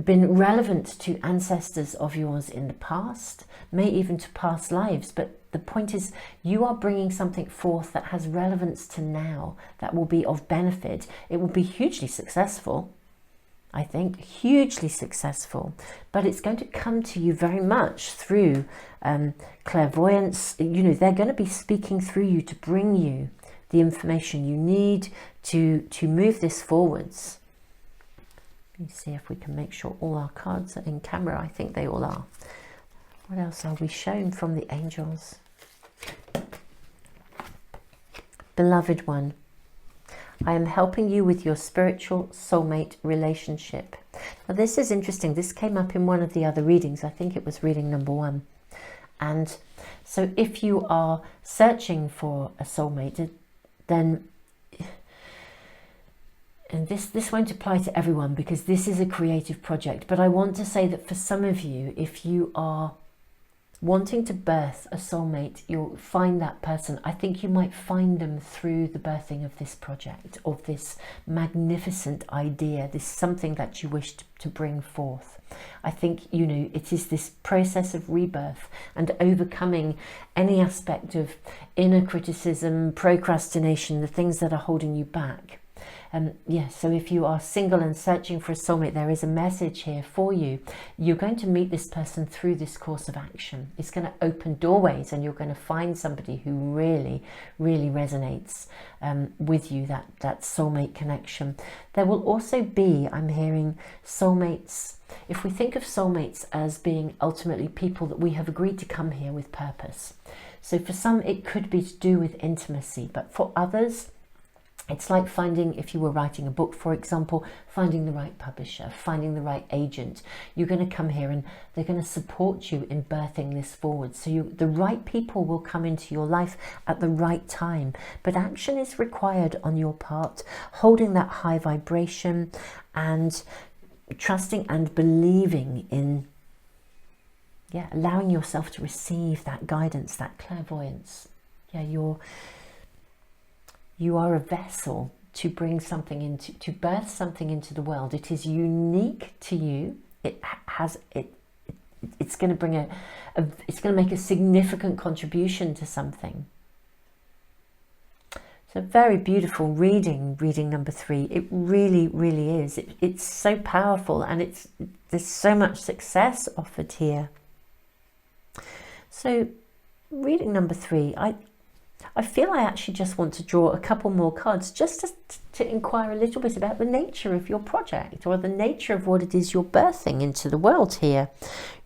been relevant to ancestors of yours in the past, may even to past lives, but the point is you are bringing something forth that has relevance to now, that will be of benefit. It will be hugely successful, I think, hugely successful, but it's going to come to you very much through clairvoyance. They're going to be speaking through you to bring you the information you need to move this forwards. Let me see if we can make sure all our cards are in camera. I think they all are. What else are we shown from the angels? Beloved one, I am helping you with your spiritual soulmate relationship. Now this is interesting. This came up in one of the other readings. I think it was reading number 1. And so if you are searching for a soulmate, then... And this won't apply to everyone because this is a creative project, but I want to say that for some of you, if you are wanting to birth a soulmate, you'll find that person. I think you might find them through the birthing of this project, of this magnificent idea, this something that you wish to bring forth. I think, it is this process of rebirth and overcoming any aspect of inner criticism, procrastination, the things that are holding you back. So if you are single and searching for a soulmate, there is a message here for you. You're going to meet this person through this course of action. It's going to open doorways and you're going to find somebody who really, really resonates with you, that soulmate connection. There will also be, I'm hearing, soulmates. If we think of soulmates as being ultimately people that we have agreed to come here with purpose. So for some, it could be to do with intimacy, but for others, it's like finding, if you were writing a book, for example, finding the right publisher, finding the right agent. You're going to come here and they're going to support you in birthing this forward. So the right people will come into your life at the right time. But action is required on your part, holding that high vibration and trusting and believing in, allowing yourself to receive that guidance, that clairvoyance. You are a vessel to bring something to birth something into the world. It is unique to you. It's going to bring it's going to make a significant contribution to something. So very beautiful reading number 3. It really, really is. It's so powerful and there's so much success offered here. So reading number 3, I feel I actually just want to draw a couple more cards just to inquire a little bit about the nature of your project, or the nature of what it is you're birthing into the world here.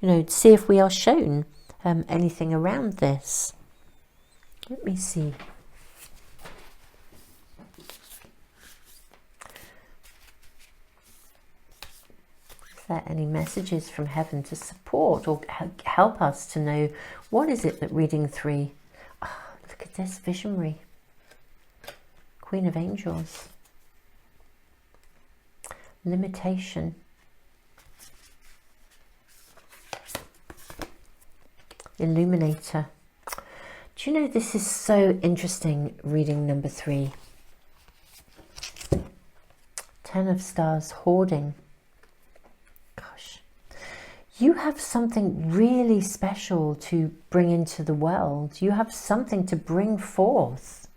You know, see if we are shown anything around this. Let me see. Is there any messages from heaven to support or help us to know what is it that reading 3? Look at this, visionary. Queen of Angels. Limitation. Illuminator. Do you know, this is so interesting, reading number 3. 10 of Stars, hoarding. Gosh. You have something really special to bring into the world. You have something to bring forth.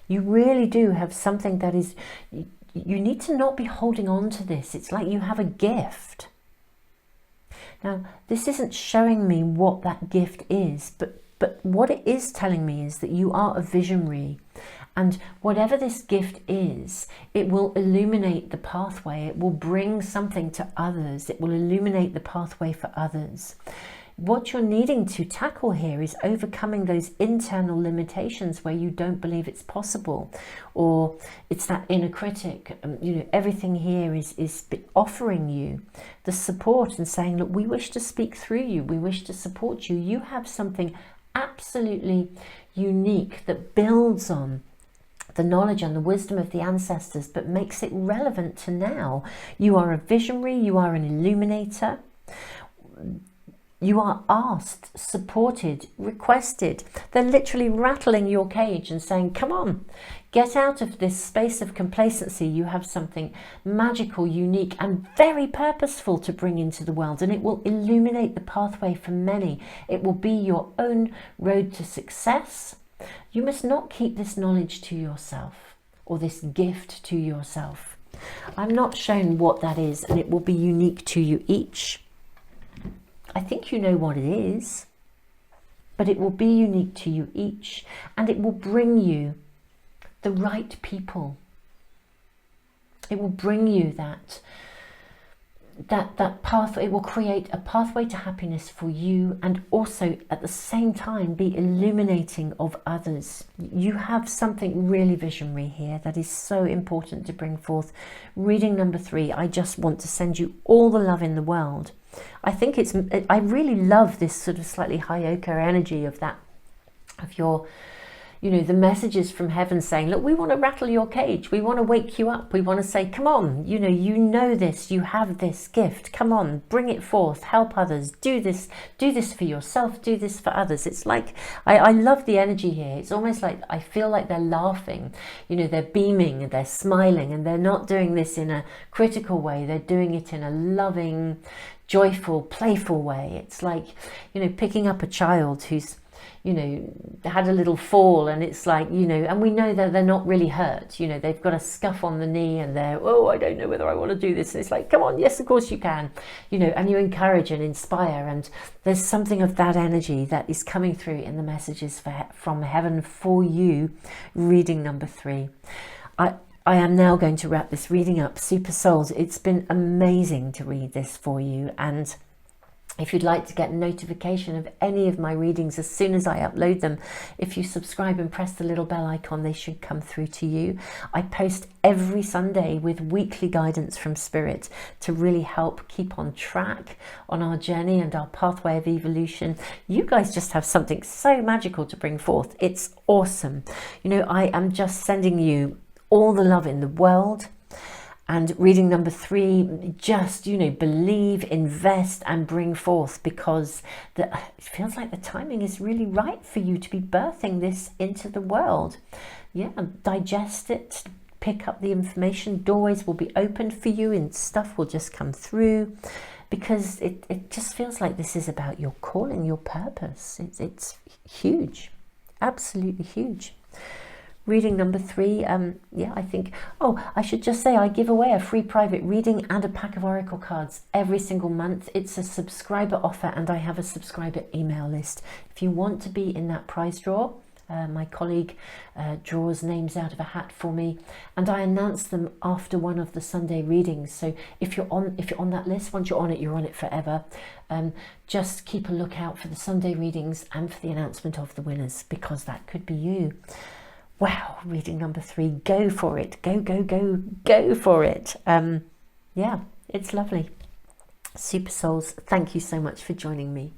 You really do have something that is, you need to not be holding on to this. It's like you have a gift. Now, this isn't showing me what that gift is, but what it is telling me is that you are a visionary. And whatever this gift is, it will illuminate the pathway. It will bring something to others. It will illuminate the pathway for others. What you're needing to tackle here is overcoming those internal limitations where you don't believe it's possible, or it's that inner critic. You know, everything here is offering you the support and saying, look, we wish to speak through you. We wish to support you. You have something absolutely unique that builds on the knowledge and the wisdom of the ancestors, but makes it relevant to now. You are a visionary. You are an illuminator. You are asked, supported, requested. They're literally rattling your cage and saying, come on, get out of this space of complacency. You have something magical, unique, and very purposeful to bring into the world, and it will illuminate the pathway for many. It will be your own road to success. You must not keep this knowledge to yourself, or this gift to yourself. I'm not shown what that is, and it will be unique to you each. I think you know what it is, but it will be unique to you each, and it will bring you the right people. It will bring you that path. It will create a pathway to happiness for you, and also at the same time be illuminating of others. You have something really visionary here that is so important to bring forth. Reading number 3, I just want to send you all the love in the world. I really love this sort of slightly high ochre energy of that, of your, you know, the messages from heaven saying, look, we want to rattle your cage. We want to wake you up. We want to say, come on, you know this, you have this gift. Come on, bring it forth, help others, do this for yourself, do this for others. It's like, I love the energy here. It's almost like, I feel like they're laughing, you know, they're beaming and they're smiling, and they're not doing this in a critical way. They're doing it in a loving, joyful, playful way. It's like, you know, picking up a child who's, you know, had a little fall, and it's like, you know, and we know that they're not really hurt. You know, they've got a scuff on the knee and they're, oh, I don't know whether I want to do this. And it's like, come on, yes, of course you can, you know, and you encourage and inspire. And there's something of that energy that is coming through in the messages from heaven for you, reading number 3. I am now going to wrap this reading up. Super Souls, it's been amazing to read this for you. And if you'd like to get notification of any of my readings as soon as I upload them, if you subscribe and press the little bell icon, they should come through to you. I post every Sunday with weekly guidance from Spirit to really help keep on track on our journey and our pathway of evolution. You guys just have something so magical to bring forth. It's awesome. You know, I am just sending you all the love in the world. And reading number 3, just, you know, believe, invest and bring forth, because it feels like the timing is really right for you to be birthing this into the world. Yeah, digest it, pick up the information. Doorways will be opened for you and stuff will just come through, because it just feels like this is about your calling, your purpose. It's huge, absolutely huge. Reading number 3, yeah, I think, oh, I should just say I give away a free private reading and a pack of oracle cards every single month. It's a subscriber offer, and I have a subscriber email list. If you want to be in that prize draw, my colleague draws names out of a hat for me, and I announce them after one of the Sunday readings. So if you're on that list, once you're on it forever. Just keep a lookout for the Sunday readings and for the announcement of the winners, because that could be you. Wow, reading number 3, go for it. Go for it. Yeah, it's lovely. Super souls, thank you so much for joining me.